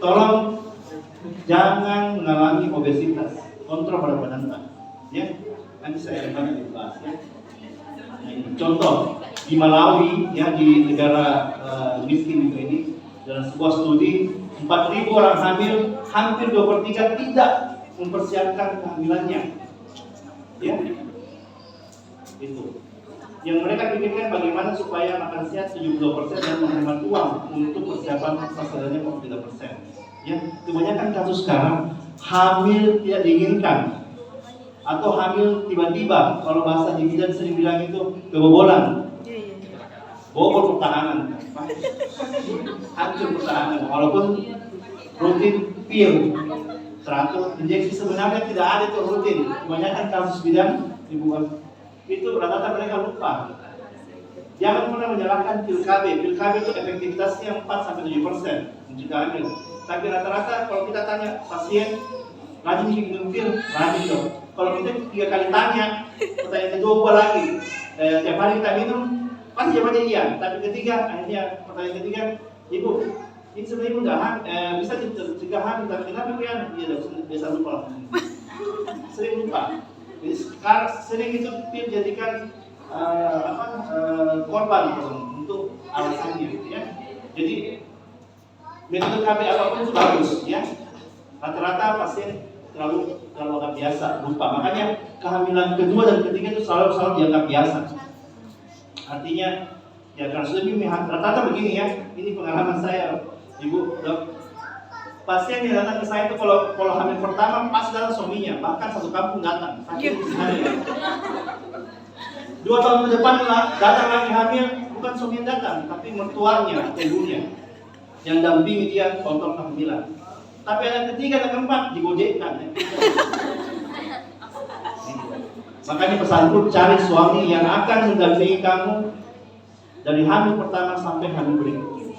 Tolong jangan mengalami obesitas, kontrol pada badan Anda. Ya, nanti saya akan dibahas ya. Contoh di Malawi ya, di negara miskin itu ini, dalam sebuah studi 4.000 orang hamil, hampir 2/3 tidak mempersiapkan kehamilannya. Ya, itu. Yang mereka pikirkan bagaimana supaya makan sehat 72% dan menghemat uang untuk persiapan pasalnya 3%. Ya, kebanyakan kasus sekarang hamil tidak diinginkan. Atau hamil tiba-tiba, kalau bahasa di bidan sering bilang itu kebobolan, bobol pertahanan, hancur pertahanan. Walaupun rutin pil, teratur injeksi sebenarnya tidak ada itu rutin. Kebanyakan kasus bidan dibuat itu rata-rata mereka lupa. Jangan pernah menyalahkan pil KB. Pil KB itu efektivitasnya 4-7% mencegah hamil. Tapi rata-rata kalau kita tanya pasien rajin minum pil, rajin dong. Kalau kita 3 kali tanya, pertanyaan kedua gua lagi, tiap hari kita minum, pasti jawabannya iya. Tapi ketiga, akhirnya pertanyaan ketiga, ibu, ini sebenarnya ibu bisa dicegah hamil, tapi kenapa ibu ya? Iya, biasa lupa. Sering lupa. Jadi sekarang sering itu pil jadikan korban untuk alasannya, ya. Jadi metode KB apapun itu bagus, ya. Rata-rata pasien terlalu agak biasa, lupa. Makanya kehamilan kedua dan ketiga itu selalu dianggap biasa. Artinya, ya transleukemia rata-rata begini ya. Ini pengalaman saya, ibu dok. Pasien yang datang ke saya itu kalau hamil pertama pas datang suaminya, bahkan satu kampung datang. Sakit hamil. 2 tahun ke depan datang lagi hamil, bukan suami yang datang, tapi mertuanya, ibunya yang dampingi dia kontrol kehamilan. Tapi anak ketiga dan keempat digojekkan. Makanya pesanku, cari suami yang akan mendampingi kamu dari hamil pertama sampai hamil berikutnya.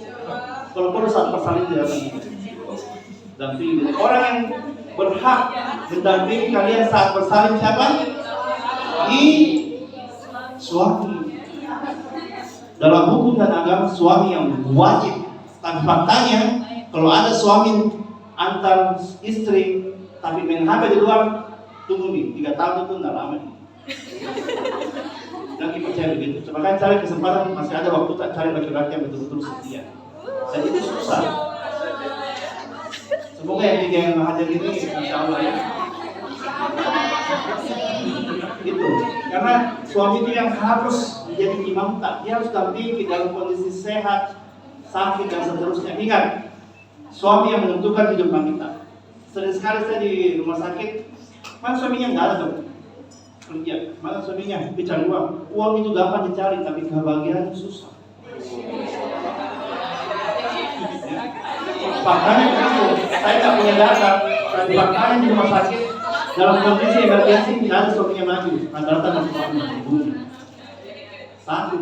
Kalau perlu saat persalin tidak dampingi. Orang yang berhak mendampingi kalian saat bersalin siapa? Suami. Dalam hukum dan agama suami yang wajib. Tapi faktanya kalau ada suami antar istri tapi main HP di luar, tunggu nih 3 tahun itu nggak lama nih. Jangan percaya begitu. Makanya cari kesempatan, masih ada waktu tak cari laki-laki yang betul-betul setia. Dan itu susah. Semoga yang 3 yang hadir ini insya Allah ya. Itu karena suami itu yang harus menjadi imam tak, dia harus dampingi dalam kondisi sehat, sakit dan seterusnya. Ingat, suami yang menentukan hidup kita. Sering sekali saya di rumah sakit, mana suaminya nggak ada dong kerja, mana suaminya bicara uang. Uang itu gampang dicari, tapi kebahagiaan itu susah. Ya. Faktanya begitu, saya nggak punya data, tapi faktanya di rumah sakit dalam kondisi emergensi tidak ada suaminya maju, rata-rata masih suami satu.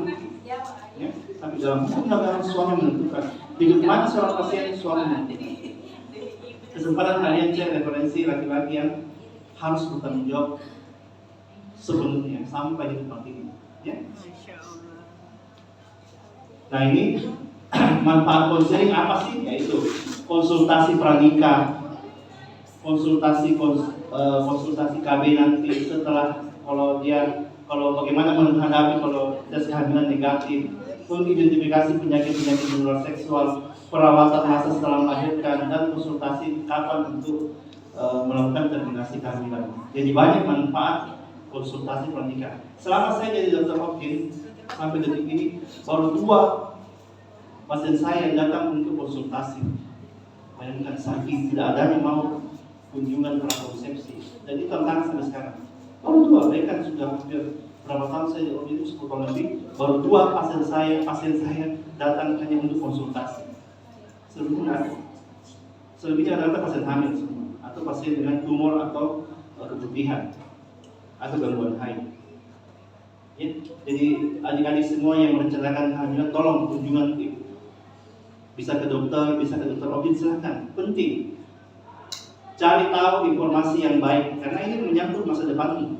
Ya, tapi dalam hukum negara suami menentukan hidup mana seorang pasien, suami menentukan. Kesempatan kalian cek referensi laki-laki yang harus bertanggung jawab sepenuhnya sampai hidup mati ini. Ya. Nah ini manfaat konseling apa sih? Yaitu konsultasi pranikah, konsultasi KB nanti setelah kalau bagaimana menghadapi kalau tes kehamilan negatif, mengidentifikasi penyakit-penyakit menular seksual, perawatan masa setelah melahirkan, dan konsultasi kapan untuk melakukan terminasi kehamilan. Jadi banyak manfaat konsultasi pernikahan. Selama saya jadi dokter Hopkins sampai detik ini baru 2 pasien saya yang datang untuk konsultasi. Bayangkan saking tidak ada yang mau kunjungan prakonsepsi, dan itu tantangan sampai sekarang. Baru 2, mereka sudah hampir berapa tahun saya di OB itu 10 tahun lebih, baru 2 pasien saya datang hanya untuk konsultasi. Selebihnya nggak ada. Selebihnya adalah pasien hamil semua, atau pasien dengan tumor atau keputihan atau gangguan haid. Ya, jadi adik-adik semua yang merencanakan kehamilan, tolong kunjungan bisa ke dokter OB, silahkan. Penting cari tahu informasi yang baik karena ini menyangkut masa depanmu.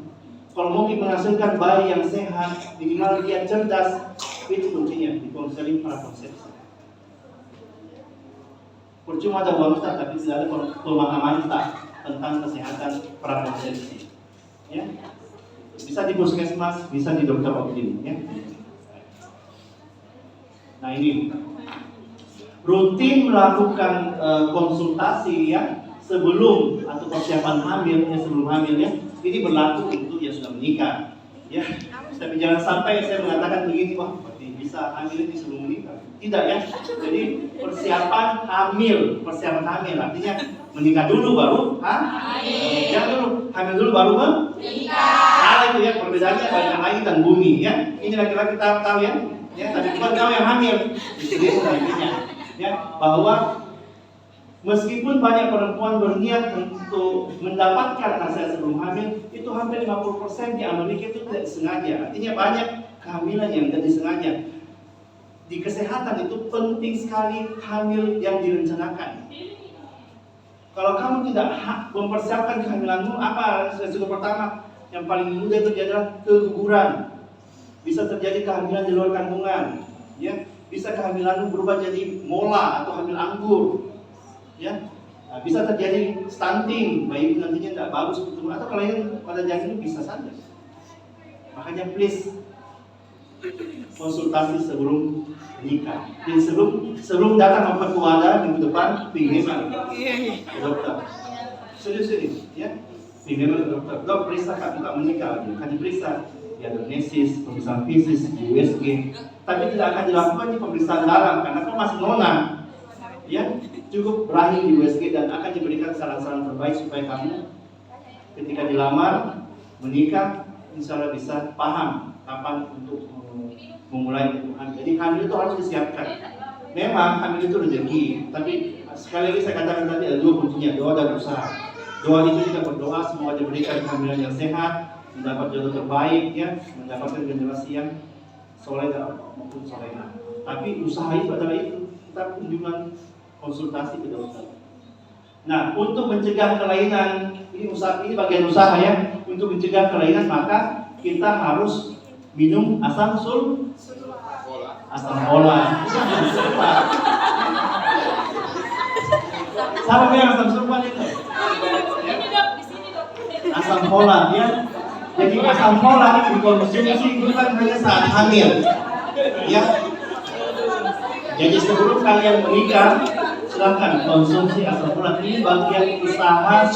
Kalau mau menghasilkan bayi yang sehat, minimal dia cerdas, itu kuncinya di konseling prakonsepsi. Percuma ada uang tak, tapi tidak ada pemahaman tak tentang kesehatan prakonsepsi. Ya, bisa di puskesmas, bisa di dokter obgyn. Ya. Nah ini rutin melakukan konsultasi ya sebelum atau persiapan hamil ya, sebelum hamilnya ini berlaku untuk yang sudah menikah. Ya, tapi jangan sampai saya mengatakan begini, wah berarti bisa hamil ini sebelum menikah. Tidak ya. Jadi persiapan hamil artinya menikah dulu baru hamil. Jangan dulu hamil dulu baru menikah. Salah itu ya, perbedaannya banyak langit dan bumi ya. Ini laki-laki tahu ya. Ya, tapi bukan kau yang hamil. Istri intinya ya, bahwa meskipun banyak perempuan berniat untuk mendapatkan nasihat sebelum hamil, itu hampir 50% di Amerika itu tidak disengaja. Artinya banyak kehamilan yang tidak disengaja. Di kesehatan itu penting sekali hamil yang direncanakan. Kalau kamu tidak mempersiapkan kehamilanmu, apa resiko pertama? Yang paling mudah terjadi adalah keguguran. Bisa terjadi kehamilan di luar kandungan. Ya, bisa kehamilanmu berubah jadi mola atau hamil anggur. Ya, nah, bisa terjadi stunting, bayi nantinya tidak bagus betul, atau kelainan pada janin bisa saja. Makanya please konsultasi sebelum nikah. Jadi sebelum datang ke keluarga minggu depan, pinjaman ke dokter. Serius ya, pinjaman ke dokter. Dok periksa kak kita menikah lagi, akan diperiksa diagnosis, pemeriksaan fisik, USG. Tapi tidak akan dilakukan di pemeriksaan darah karena kau masih nona. Ya, cukup berakhir di USG dan akan diberikan saran-saran terbaik supaya kamu ketika dilamar, menikah, insya Allah bisa paham kapan untuk memulai itu hamil. Jadi hamil itu harus disiapkan. Memang hamil itu rezeki, tapi sekali lagi saya katakan tadi ada 2 kuncinya, doa dan usaha. Doa itu kita berdoa semoga diberikan kehamilan yang sehat, mendapat jodoh terbaik ya, mendapatkan generasi yang soleh maupun solehah. Tapi usaha itu adalah itu, kita kunjungan konsultasi ke dokter. Nah, untuk mencegah kelainan, ini bagian usaha ya. Untuk mencegah kelainan maka kita harus minum asam folat. Sama yang asam sulfat itu. Asam folat ya. Jadi asam folat dikonsumsi bukan hanya saat hamil. Ya. Jadi sebelum kalian menikah, silakan konsumsi asam folat. Ini bagian usaha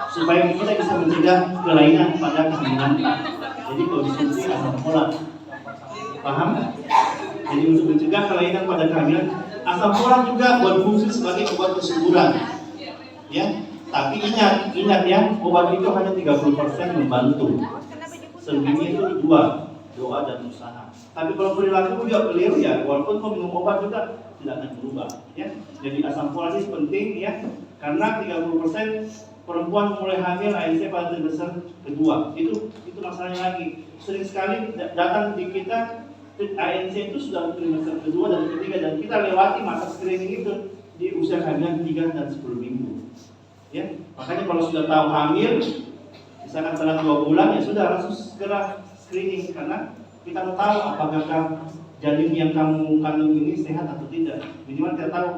supaya kita bisa mencegah kelainan pada kehamilan. Jadi konsumsi asam folat. Paham? Jadi untuk mencegah kelainan pada kehamilan, asam folat juga berfungsi sebagai obat kesuburan. Ya, tapi ingat ya, obat itu hanya 30% membantu. Selebihnya itu 2, doa dan usaha. Tapi kalau perilaku juga keliru ya, walaupun kau minum obat juga tidak akan berubah. Ya, jadi asam folat ini penting ya, karena 30% perempuan mulai hamil ANC pada trimester kedua. Itu masalahnya lagi. Sering sekali datang di kita ANC itu sudah trimester kedua dan ketiga, dan kita lewati masa screening itu di usia kehamilan 3 dan 10 minggu. Ya, makanya kalau sudah tahu hamil, misalkan setelah 2 bulan ya sudah langsung segera screening karena kita mau tahu apakah janin yang kamu kandung ini sehat atau tidak. Minimal kita tahu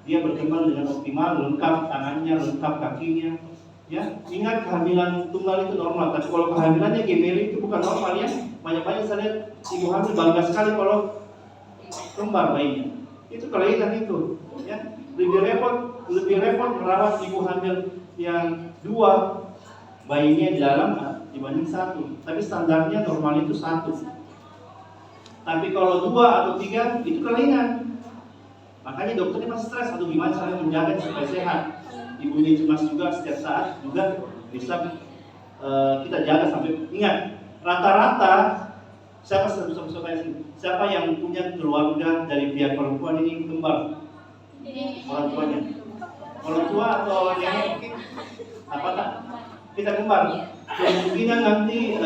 dia berkembang dengan optimal, lengkap tangannya, lengkap kakinya. Ya, ingat kehamilan tunggal itu normal, tapi kalau kehamilannya gemeli itu bukan normal ya. Banyak-banyak saya lihat ibu hamil bangga sekali kalau kembar bayinya. Itu kelainan itu, ya. Lebih repot merawat ibu hamil yang 2 bayinya di dalam dibanding 1. Tapi standarnya normal itu 1. Tapi kalau 2 atau 3 itu kelainan. Makanya dokternya masih stres atau gimana cara menjaga supaya sehat. Ibunya cemas juga setiap saat juga bisa kita jaga sampai ingat rata-rata siapa yang punya keluarga dari pihak perempuan ini kembar? Orang tuanya, orang tua atau nenek? Apakah kita kembar? Kemungkinan nanti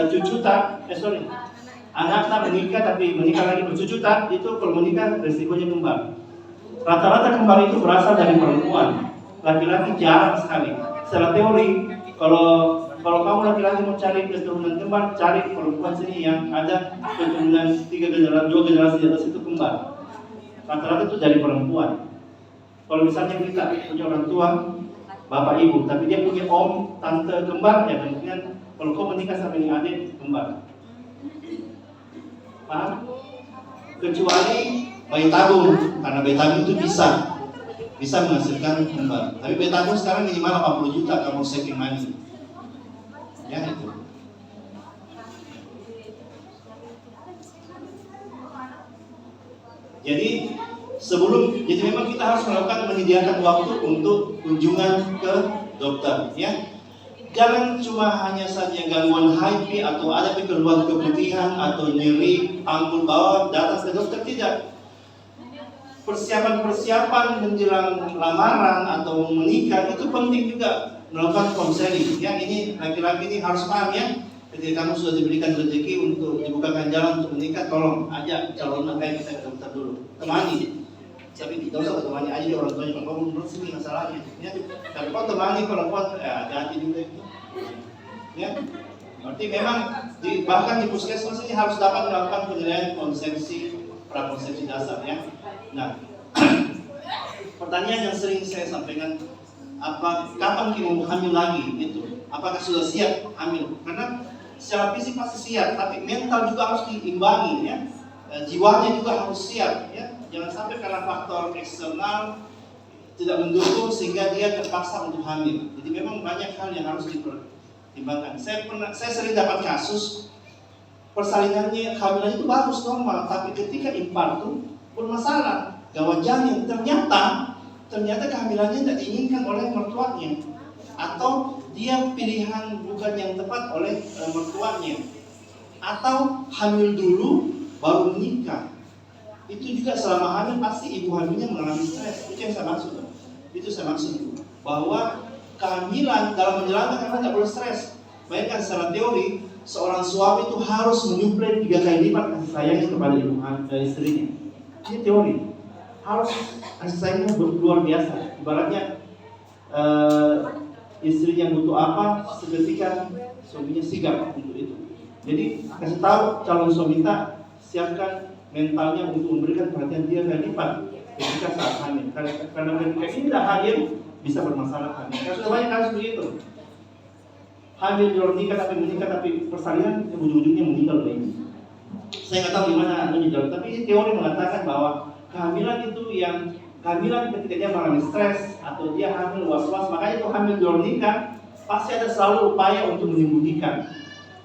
anak tak menikah tapi menikah lagi bercucu tak, itu kalau menikah resikonya kembar. Rata-rata kembar itu berasal dari perempuan, laki-laki jarang sekali. Secara teori, kalau kamu laki-laki mau cari keturunan kembar, cari perempuan sini yang ada keturunan 2 generasi di atas itu kembar. Rata-rata itu dari perempuan. Kalau misalnya kita punya orang tua, bapak ibu, tapi dia punya om, tante kembar, ya kemungkinan kalau kau menikah sama ini adik kembar. Paham? Kecuali bayi tabung, karena bayi tabung itu bisa menghasilkan kembar. Tapi bayi tabung sekarang minimal 80 juta kalau saving money. Ya itu. Jadi memang kita harus melakukan menyediakan waktu untuk kunjungan ke dokter, ya. Jangan cuma hanya saja gangguan HIV atau ada keluhan keputihan atau nyeri panggul bawah datang ke dokter, tidak. Persiapan menjelang lamaran atau menikah itu penting juga melakukan konseling. Yang ini laki-laki ini harus paham, ya. Ketika kamu sudah diberikan rezeki untuk dibukakan jalan untuk menikah, tolong ajak calon kita ke dokter dulu, temani. Tapi tidak usah temani aja orang tuanya, kalau menurut sini masalahnya. Ya. Tapi kalau temani perempuan, hati-hati juga itu. Ya. Berarti memang bahkan di puskesmas ini harus dapat melakukan penilaian konsepsi prakonsepsi dasar, ya. Nah, pertanyaan yang sering saya sampaikan, kapan kita mau hamil lagi itu? Apakah sudah siap hamil? Karena secara fisik pasti siap, tapi mental juga harus diimbangi, ya. Jiwanya juga harus siap, ya. Jangan sampai karena faktor eksternal tidak mendukung sehingga dia terpaksa untuk hamil. Jadi memang banyak hal yang harus dipertimbangkan. Saya sering dapat kasus persalinannya, kehamilan itu bagus normal, tapi ketika infartu bermasalah, gawat janin, ternyata kehamilannya tidak diinginkan oleh mertuanya, atau dia pilihan bukan yang tepat oleh mertuanya, atau hamil dulu baru menikah. Itu juga selama hamil pasti ibu hamilnya mengalami stres. Itu yang saya maksud. Bahwa kehamilan dalam menjalankan karena tidak boleh stres. Bayangkan secara teori, seorang suami itu harus menyuplai 3 kali lipat kasih sayangnya kepada istrinya. Ini teori. Harus kasih sayangnya luar biasa. Ibaratnya istri yang butuh apa, seketika suaminya sigap untuk itu. Jadi kasih tahu calon suami tak, siapkan mentalnya untuk memberikan perhatian 3 kali lipat ketika saat hamil. Karena ketika ini tidak hadir, bisa bermasalah hamil. Sudah banyak kasus begitu. Hamil di luar nikah tapi menikah, tapi persalinan ujung-ujungnya meninggal ini. Saya nggak tahu gimana menjawab, tapi ini teori mengatakan bahwa kehamilan itu kehamilan ketika dia mengalami stres atau dia hamil was-was, makanya itu hamil di luar nikah pasti ada selalu upaya untuk menyembunyikan,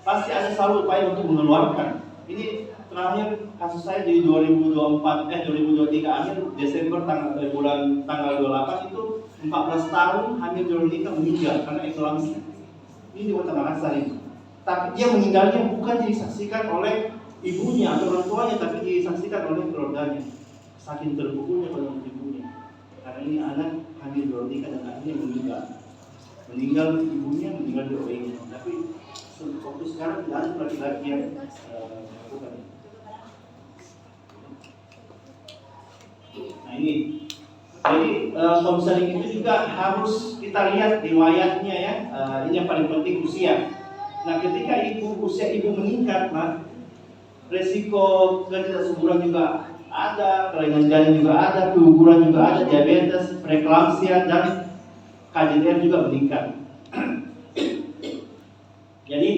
pasti ada selalu upaya untuk mengeluarkan. Ini terakhir kasus saya di 2023 akhir Desember tanggal 28 itu 14 tahun hamil di luar nikah meninggal karena eklamasi. Ini di Kota Makassar ini. Tapi dia meninggalnya bukan disaksikan oleh ibunya atau orang tuanya, tapi disaksikan oleh keluarganya. Saking terpukulnya pada ibunya. Karena ini anak hamil di luar nikah dan akhirnya meninggal. Meninggal ibunya, meninggal di OI-nya. Tapi waktu sekarang tidak ada laki-laki yang melakukan. Nah ini, jadi konseling itu juga harus kita lihat riwayatnya, ya. Ini yang paling penting, usia. Nah ketika usia ibu meningkat, resiko ketidaksuburan juga ada, kelainan janin juga ada, keguguran juga ada, diabetes, preeklamsia, dan KJDR juga meningkat. Jadi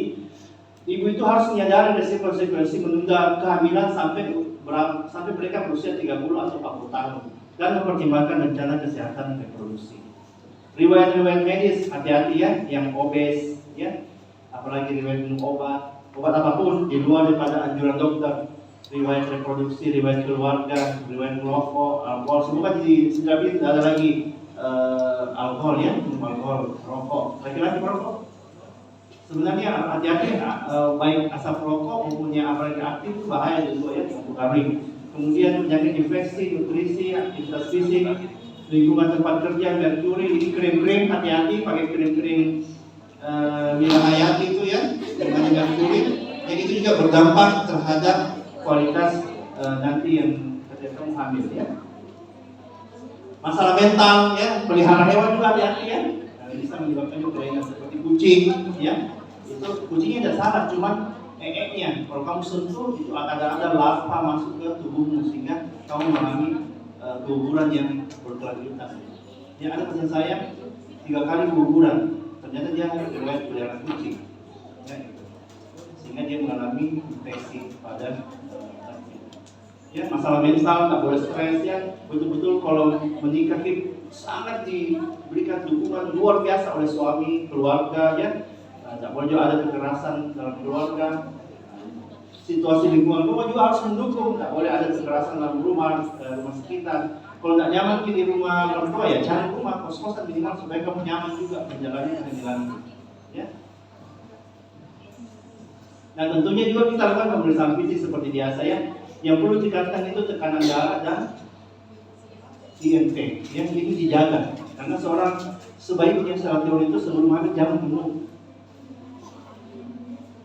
ibu itu harus menyadari resiko-resiko menunda kehamilan sampai mereka berusia 30 atau 40 tahun dan mempertimbangkan rencana kesehatan reproduksi. Riwayat-riwayat medis, hati-hati, ya, yang obes, ya, apalagi riwayat minum obat apapun di luar daripada anjuran dokter. Riwayat reproduksi, riwayat keluarga, riwayat merokok, alkohol, semua di tidak ada lagi alkohol, ya, minum alkohol, rokok. Laki-laki merokok? Sebenarnya hati-hati baik asap rokok maupun yang apalagi aktif itu bahaya juga ya, mempengaruhi. Kemudian penyakit infeksi, nutrisi, aktivitas fisik, lingkungan tempat kerja, merkuri. Ini krim-krim, hati-hati pakai krim-krim Mila Hayati itu ya, dengan merkuri. Yang itu juga berdampak terhadap kualitas nanti yang ketika kamu hamil ya. Masalah mental ya, pelihara hewan juga hati-hati ya. Nah, bisa menyebabkan kelainan seperti kucing ya. Itu kucingnya tidak salah, cuman nya kalau kamu sentuh itu ada lava masuk ke tubuhmu sehingga kamu mengalami keguguran yang berkelanjutan. Ya, ada pasien saya 3 kali keguguran, ternyata dia riwayat pelihara kucing ya, sehingga dia mengalami infeksi pada ya. Masalah mental, tak boleh stres ya. Betul-betul kalau menikah sangat diberikan dukungan luar biasa oleh suami, keluarga ya. Tidak boleh juga ada kekerasan dalam keluarga. Situasi lingkungan rumah juga harus mendukung. Tidak boleh ada kekerasan dalam rumah sekitar. Kalau tidak nyaman di rumah orang tua ya cari rumah kos-kosan minimal supaya kamu nyaman juga menjalani panggilan ya. Nah tentunya juga kita lakukan pemeriksaan fisik seperti biasa ya. Yang perlu dikatakan itu tekanan darah dan IMP yang ini dijaga. Karena seorang sebaiknya secara teori itu sebelum hamil jangan minum.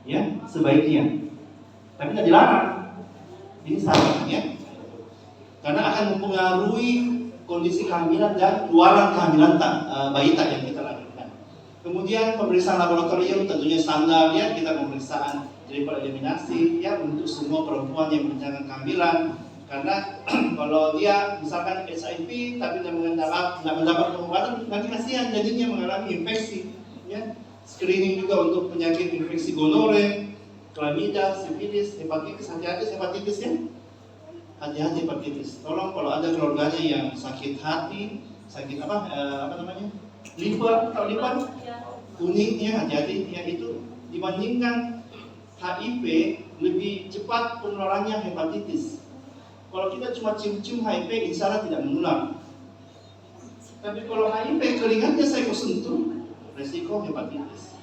Ya, sebaiknya. Tapi tidak dilarang. Ini salah ya. Karena akan mempengaruhi kondisi kehamilan dan luaran kehamilan balita yang kita lakukan. Kemudian pemeriksaan laboratorium tentunya standar ya, kita pemeriksaan triple eliminasi ya untuk semua perempuan yang merencanakan kehamilan. Karena kalau dia misalkan HIV tapi tidak mendapat pengobatan, nanti kasihan jadinya mengalami infeksi ya. Screening juga untuk penyakit infeksi gonore, chlamydia, sifilis, hepatitis. Hati-hati hepatitis ya. Hati-hati hepatitis. Tolong kalau ada keluarganya yang sakit hati, sakit apa namanya? Liver, atau liver kuningnya hati-hati ya, itu dibandingkan HIV lebih cepat penularannya hepatitis. Kalau kita cuma cium-cium HIV, insya Allah tidak menular. Tapi kalau HIV keringatnya saya sentuh, resiko hepatitis.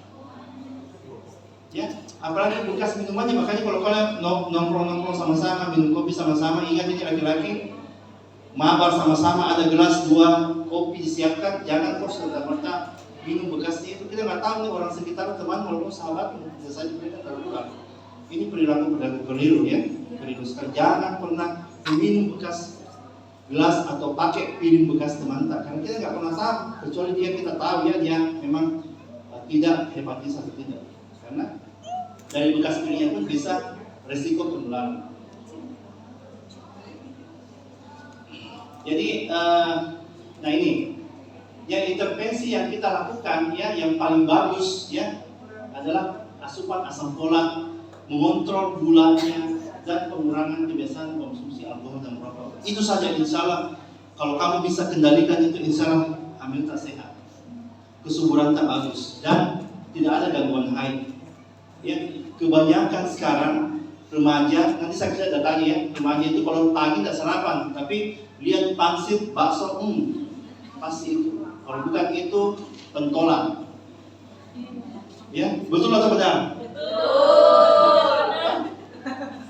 Ya, apalagi bekas minumannya. Makanya kalau kalian nongkrong sama-sama, minum kopi sama-sama, ingat ini laki-laki mabar sama-sama, ada gelas 2 kopi disiapkan, jangan kok serta-merta minum bekasnya itu. Kita nggak tahu nih orang sekitar, teman walaupun sahabat, bisa saja mereka tertular. Ini perilaku keliru ya, keliru sekali. Jangan pernah minum bekas gelas atau pakai piring bekas teman tak, karena kita nggak pernah tahu, kecuali kita tahu ya dia memang tidak hepatitis atau tidak. Karena dari bekas piringnya pun bisa resiko penularan. Jadi, nah ini, yang intervensi yang kita lakukan ya, yang paling bagus ya adalah asupan asam folat, mengontrol gulanya, dan pengurangan kebiasaan konsumsi alkohol dan rokok. Itu saja insya Allah. Kalau kamu bisa kendalikan itu, insya Allah hamil tak sehat, kesuburan tak bagus, dan tidak ada gangguan haid. Ya, kebanyakan sekarang remaja, nanti saya bisa datanya ya, remaja itu kalau pagi tidak sarapan, tapi lihat pangsit, bakso, pasti itu. Kalau bukan itu pentolan. Ya, betul atau benar?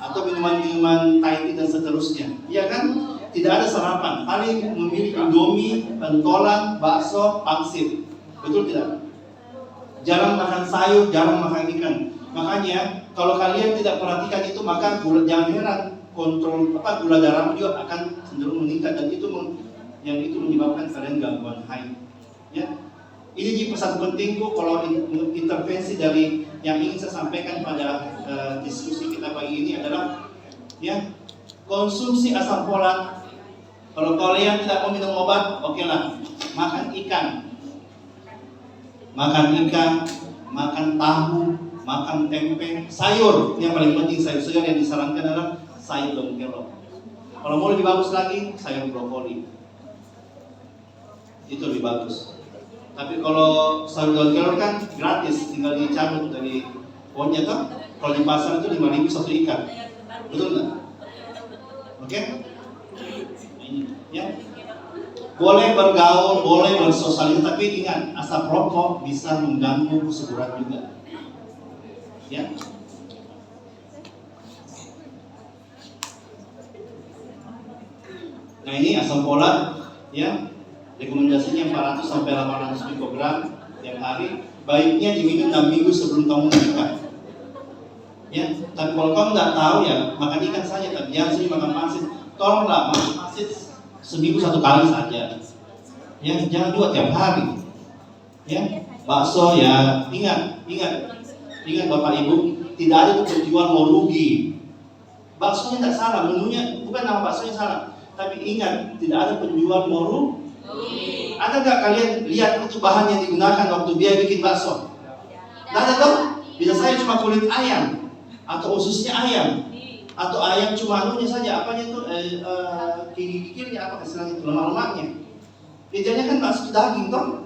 Atau minuman-minuman Thai tea dan seterusnya, ya kan? Tidak ada sarapan, paling memilih Indomie, pentolan, bakso, pangsit, betul tidak? Jarang makan sayur, jarang makan ikan. Makanya kalau kalian tidak perhatikan itu, maka jangan heran kontrol gula darah juga akan cenderung meningkat, dan itu yang itu menyebabkan kalian gangguan haid. Ya, ini pesan pentingku kalau intervensi dari yang ingin saya sampaikan pada diskusi kita pagi ini adalah ya, konsumsi asam folat. Kalau kalian tidak mau minum obat, oke lah, makan ikan, makan tahu, makan tempe, sayur. Yang paling penting sayur segar yang disarankan adalah sayur daun kelor. Kalau mau lebih bagus lagi, sayur brokoli. Itu lebih bagus. Tapi kalau sayur daun kelor kan gratis, tinggal dicabut dari pohonnya toh. Kalau di pasar itu 5.000 satu ikan. Betul nggak? Oke? Ini ya. Boleh bergaul, boleh bersosialisasi, tapi ingat, asap rokok bisa mengganggu kesuburan juga. Ya. Nah ini asam folat, ya, rekomendasinya 400 sampai 800 mikrogram tiap hari. Baiknya diminum 6 minggu sebelum kamu menikah. Ya, tapi kalau kamu nggak tahu ya makan ikan saja, tapi jangan sering makan pangsit. Tolonglah makan pangsit seminggu 1 kali saja. Ya, jangan 2 tiap hari. Ya, bakso ya, ingat Bapak Ibu, tidak ada tujuan mau rugi. Baksonya tidak salah, menunya bukan nama baksonya salah. Tapi ingat, tidak ada penjual moru. Ada nggak kalian lihat itu bahan yang digunakan waktu dia bikin bakso? Tidak ada dong. Bisa saya cuma kulit ayam atau ususnya ayam atau ayam cuma anunya saja, apanya itu gigi-giginya apa istilahnya itu lemak-lemaknya. Idealnya kan bakso daging toh.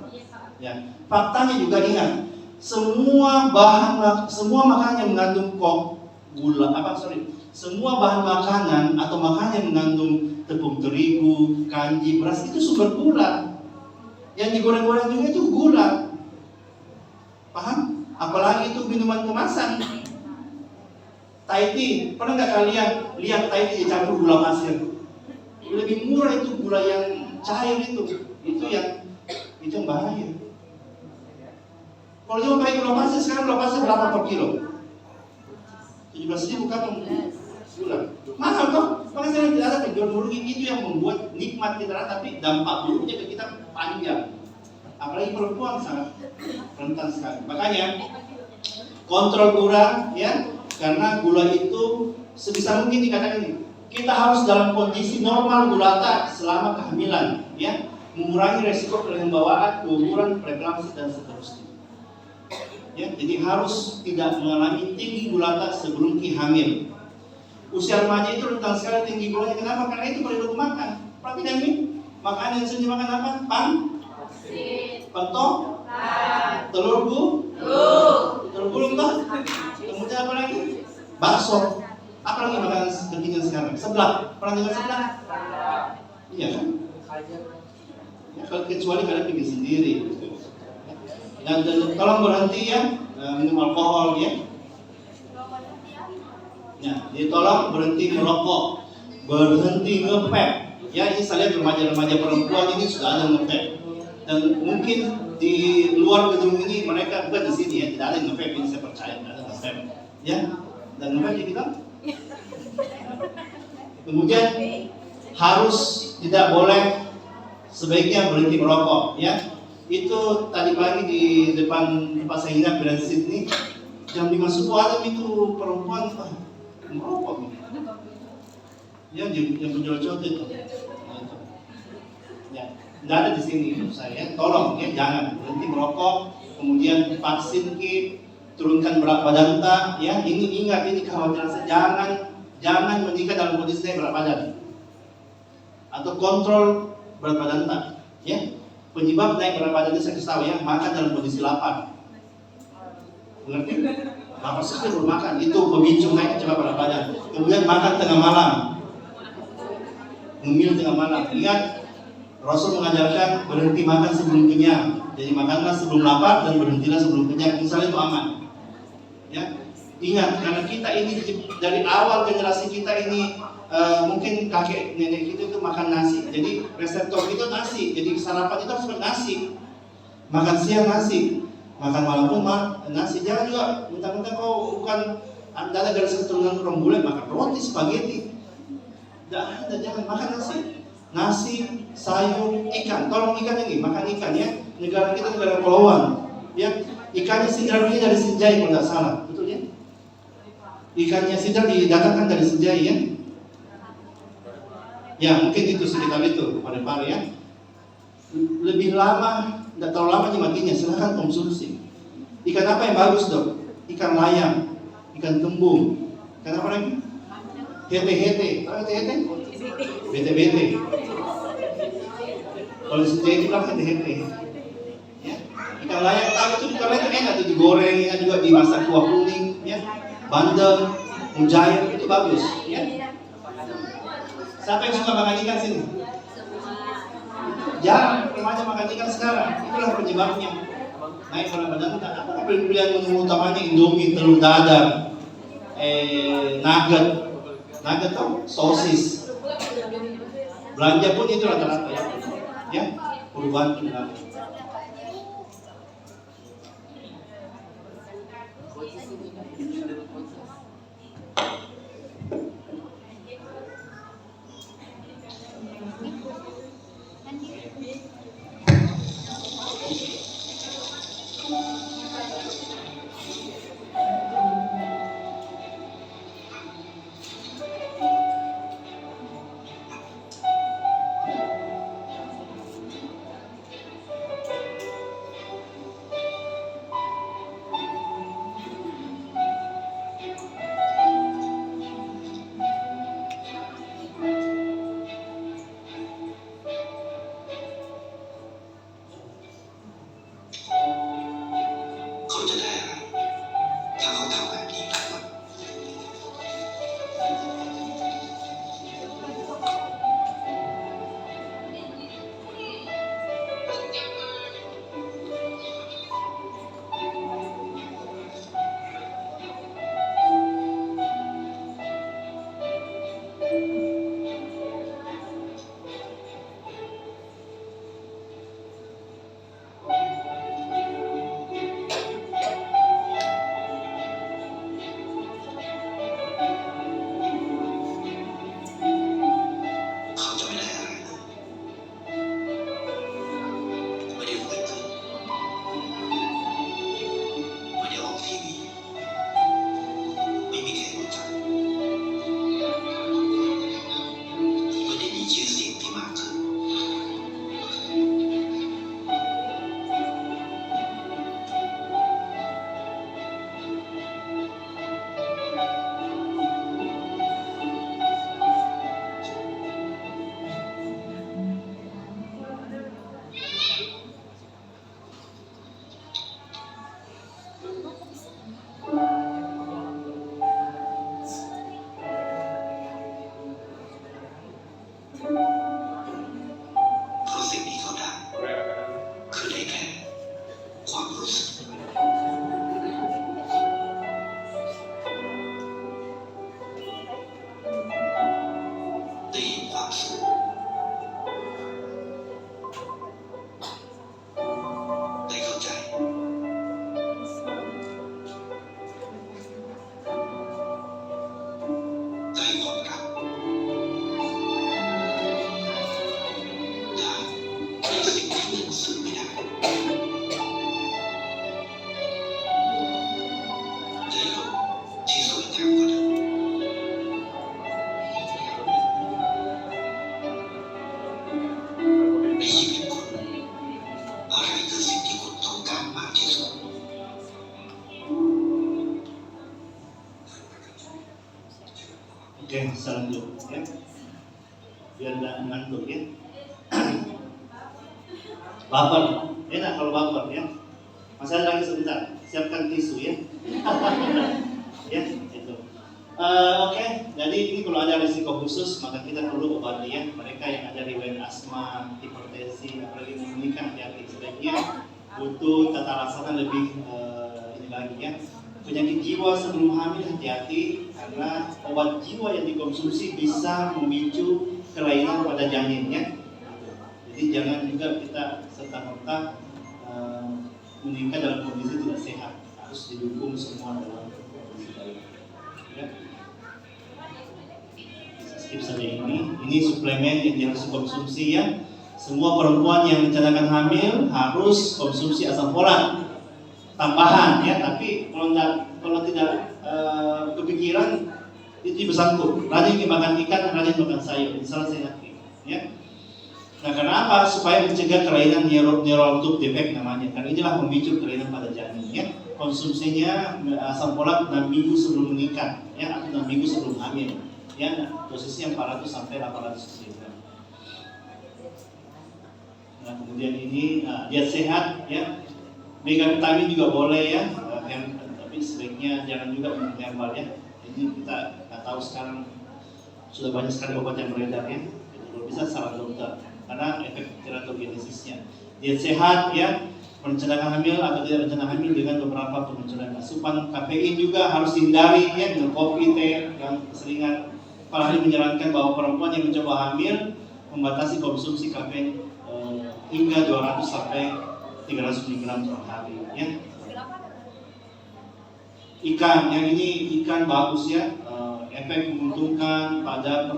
Ya. Faktanya juga ingat, semua makanan yang mengandung semua bahan makanan atau makanan yang mengandung tepung terigu, kanji, beras itu sumber gula. Yang digoreng-goreng juga itu gula. Paham? Apalagi itu minuman kemasan. Thai tea, pernah nggak kalian lihat Thai tea dicampur gula pasir? Lebih murah itu gula yang cair itu yang bahaya. Kalau dia mau pakai gula pasir, sekarang gula pasir berapa per kilo? 17.000 kan gula. Mahal toh? Maka saya tidak ada penjual murni, itu yang membuat nikmat kita, tapi dampak buruknya ke kita panjang. Apalagi perempuan sangat rentan sekali. Makanya kontrol gula, ya, karena gula itu sebisa mungkin dikatakan ini. Kita harus dalam kondisi normal gula darah selama kehamilan, ya, mengurangi resiko pembawaan, keguguran, preeklamsi dan seterusnya. Ya, jadi harus tidak mengalami tinggi gula darah sebelum hamil. Usia remaja itu rentan sekali tinggi gulanya. Kenapa? Karena itu perlu makan. Perhatikan nih, makanan yang sering dimakan apa? Pentol, telur gulung toh. Kemudian apa lagi? Bakso. Apa lagi makanan kekinian sekarang? Seblak. Pernah dengar seblak? Iya kan? Ya, kalau kecuali kalian bikin sendiri. Dan tolong berhenti ya minum alkohol ya. Ya, jadi tolong berhenti merokok, berhenti nge-vape. Ya, ini saya lihat remaja-remaja perempuan ini sudah ada nge-vape. Dan mungkin di luar gedung ini mereka bukan di sini ya, tidak ada yang nge-vape, ini saya percaya tidak ada nge-vape. Ya, dan nge-vape ya kita. Kemudian harus tidak boleh, sebaiknya berhenti merokok ya. Itu tadi pagi di depan tempat saya inap di Sydney jam 5 subuh ada itu perempuan merokok ya, yang menjual contoh itu ya, tidak ada di sini menurut saya. Tolong ya, jangan berhenti merokok. Kemudian vaksin turunkan berat badan ya. Ini ingat, ini kekhawatiran saya, jangan menikah dalam kondisi saya berat badan atau kontrol berat badan ya. Penyebab naik berat badan itu saya kasih tahu ya, makan dalam kondisi lapar. Mengerti? Lapar sekali baru makan, itu pemicu naik cepat berat badan. Kemudian makan tengah malam, ngemil tengah malam. Ingat, Rasul mengajarkan berhenti makan sebelum kenyang. Jadi makanlah sebelum lapar dan berhentilah sebelum kenyang. Misalnya itu aman. Ya, ingat, karena kita ini dari awal generasi kita ini mungkin kakek nenek kita itu makan nasi. Jadi reseptor itu nasi. Jadi sarapan itu harus nasi. Makan siang nasi, makan malam pun nasi. Jangan juga mentang-mentang kau bukan anda dari keturunan orang bule makan roti spaghetti. Tidak, jangan makan nasi. Nasi, sayur, ikan. Tolong ikan ini, makan ikan ya. Negara kita negara kepulauan. Ya, ikannya sidralnya dari Sinjai kalau tidak salah, betul ya? Ikannya sidral didatangkan dari Sinjai ya. Ya, mungkin itu sekitar itu pare-pare ya. Lebih lama, tidak terlalu lama matinya, silahkan konsumsi. Ikan apa yang bagus dok? Ikan layang, ikan kembung, ikan apa lagi? Hete-hete, tahu hete-hete? Bete-bete. Kalau Sinjai itu bilang hete-hete. Ya. Ikan layang, tahu itu ikan layang enak tuh digoreng, ya juga dimasak kuah kuning, ya. Bandeng, mujair itu bagus, ya. Siapa yang suka makan ikan sini? Jarang remaja makan ikan sekarang. Itulah penyebabnya. naik pada badan kita. Apa pilihan menu utamanya? Indomie, telur dadar, nugget tuh, sosis. Belanja pun itu rata-rata ya, perubahan perilaku. Oke, selanjutnya biar nggak ngantuk ya. Baper, enak kalau baper ya. Masih lagi sebentar, siapkan tisu ya. Ya, itu. Oke, jadi ini kalau ada risiko khusus maka kita perlu obati ya. Mereka yang ada riwayat asma, hipertensi, apalagi menikah ya, sebaiknya butuh tata laksana lebih ini lagi ya. Penyakit jiwa sebelum hamil hati-hati karena obat jiwa yang dikonsumsi bisa memicu kelainan pada janinnya. Jadi jangan juga kita serta-merta menikah dalam kondisi tidak sehat. Harus didukung semua dalam kondisi baik. Ya. Skip saja ini. Ini suplemen yang harus dikonsumsi ya. Semua perempuan yang merencanakan hamil harus konsumsi asam folat tambahan ya, tapi kalau tidak kepikiran itu bersangkut. Rajin makan ikan, rajin makan sayur, misalnya sehat ya. Nah, kenapa? Supaya mencegah kelainan neural tube defect namanya. Karena inilah memicu kelainan pada janin ya. Konsumsinya asam folat 6 minggu sebelum menikah ya, atau 6 minggu sebelum hamil ya. Dosisnya 400 sampai 800 mg. Nah, kemudian ini diet sehat ya. Mega vitamin juga boleh ya, tapi sebaiknya jangan juga minum herbal ya. Ini kita nggak tahu sekarang sudah banyak sekali obat yang beredar ya. Kalau bisa saran dokter karena efek teratogenesisnya. Diet sehat ya, perencanaan hamil atau tidak rencana hamil dengan beberapa pemunculan asupan kafein juga harus dihindari ya, dengan kopi, teh yang keseringan. Para ahli menyarankan bahwa perempuan yang mencoba hamil membatasi konsumsi kafein hingga 200 sampai 300 mg per hari ya. Ikan, yang ini ikan bagus ya, efek menguntungkan pada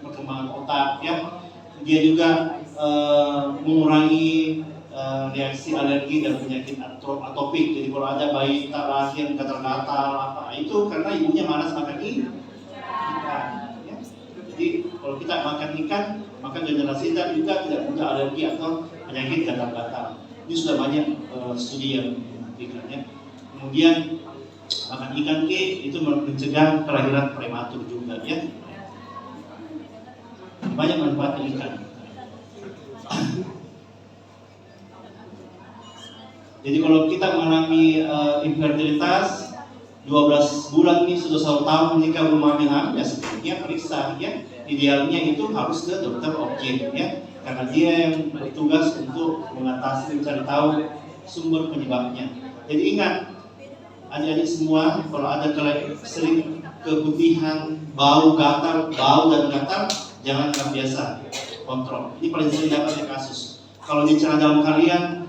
perkembangan otak ya. Dia juga mengurangi reaksi alergi dan penyakit atopik. Jadi kalau ada bayi tak lahir gatal-gatal apa itu karena ibunya malas makan ikan. Ya. Jadi kalau kita makan ikan, maka generasi kita juga tidak punya alergi atau penyakit gatal-gatal. Ini sudah banyak studi yang membuktikan ya. Kemudian makan ikan itu mencegah kelahiran prematur juga ya. Banyak manfaat ikan. Jadi kalau kita mengalami infertilitas 12 bulan ini sudah 1 tahun menikah belum hamil, ya sebaiknya periksa ya. Idealnya itu harus ke dokter objek ya, karena dia yang bertugas untuk mengatasi, mencari tahu sumber penyebabnya. Jadi ingat, adik-adik semua, kalau ada sering keputihan, bau gatal, bau dan gatal, jangan biasa, kontrol. Ini paling sering dapatnya kasus. Kalau di celana dalam kalian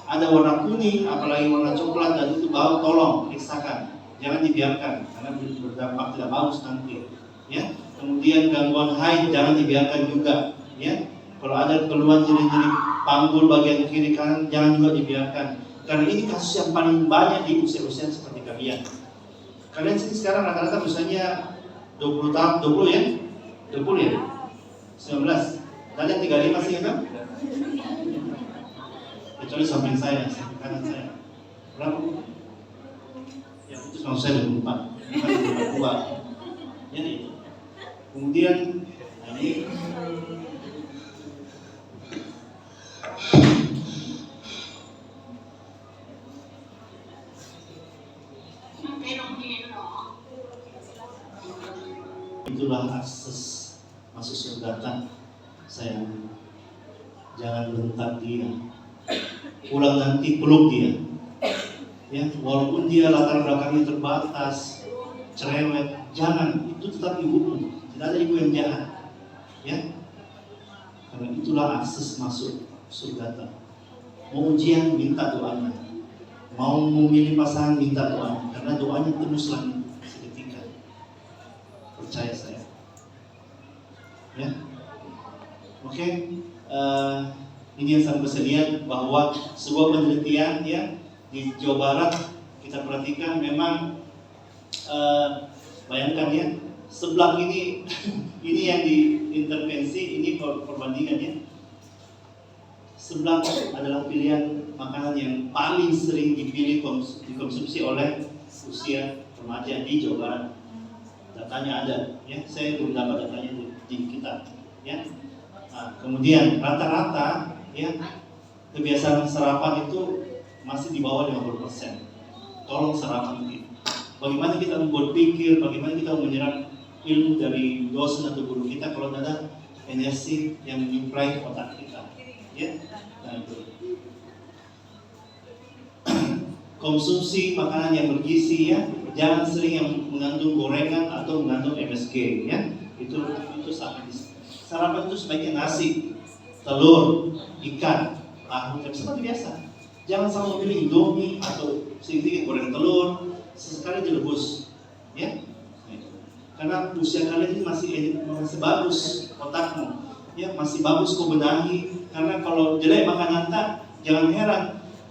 ada warna kuning, apalagi warna coklat dan itu bau, tolong periksakan, jangan dibiarkan karena berdampak tidak bagus nanti. Ya, kemudian gangguan haid jangan dibiarkan juga. Ya, kalau ada keluhan nyeri-nyeri panggul bagian kiri kanan jangan juga dibiarkan. Karena ini kasus yang paling banyak di usia-usia seperti kalian. Kalian sini sekarang rata-rata usianya 20 tahun, 20 ya? 20 ya? 19. Kalian 35 sih kan? Kecuali samping saya, samping kanan saya. Berapa? Ya itu maksud saya 24. Bukan 22. Jadi, kemudian ini itulah akses masuk surga sayang. Jangan bentak dia, pulang nanti peluk dia ya, walaupun dia latar belakangnya terbatas, cerewet, jangan, itu tetap ibumu, tidak ada ibu yang jahat ya, karena itulah akses masuk surga. Mau ujian minta doanya, mau memilih pasangan minta doanya, karena doanya tembus langit seketika. Percaya saya. Ya, oke. Ini yang saya bisa lihat bahwa sebuah penelitian ya di Jawa Barat kita perhatikan memang bayangkan ya, sebelah ini ini yang diintervensi, ini perbandingannya. Sebelah adalah pilihan makanan yang paling sering dikonsumsi oleh usia remaja di Jawa Barat. Datanya ada, ya. Saya belum dapat datanya di kita, ya. Nah, kemudian rata-rata, ya, kebiasaan sarapan itu masih di bawah 50%. Tolong sarapan itu. Bagaimana kita membuat pikir, bagaimana kita menyerap ilmu dari dosen atau guru kita kalau ada energi yang menyuplai otak kita, ya. Nah, itu. Konsumsi makanan yang bergizi ya, jangan sering yang mengandung gorengan atau mengandung MSG ya. Itu sangat sarapan itu sebaiknya nasi, telur, ikan, tahu seperti biasa. Jangan selalu memilih Indomie atau sedikit goreng telur, sesekali direbus ya. Karena usia kalian ini masih bagus otakmu ya, masih bagus kau benahi. Karena kalau jelek makanan tak, jangan heran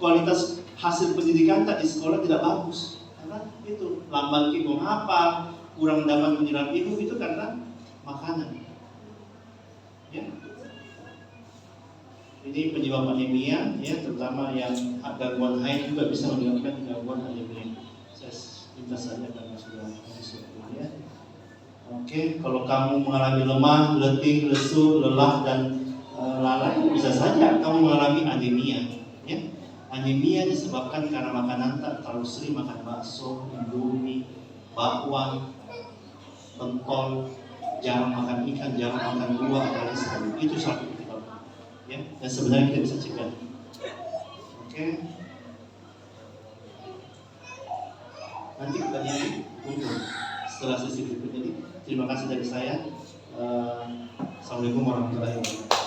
kualitas hasil pendidikan tak di sekolah tidak bagus, karena itu lamban kita apa, kurang dapat menyerap ilmu itu karena makanan. Ya. Ini penyebab anemia, ya, terutama yang gangguan haid juga bisa menyebabkan gangguan anemia. Saya minta saja karena sudah masuk ya. Oke, kalau kamu mengalami lemah, letih, lesu, lelah dan lalai, bisa saja kamu mengalami anemia. Ya. Anemia disebabkan karena makanan tak terlalu sering makan bakso, indomie, bakwan, pentol, jarang makan ikan, jarang makan buah, apalagi sayur. Itu satu penyebab. Ya, dan sebenarnya kita bisa cegah. Oke. Nanti kita tunggu setelah sesi berikut ini. Terima kasih dari saya. Assalamualaikum warahmatullahi wabarakatuh.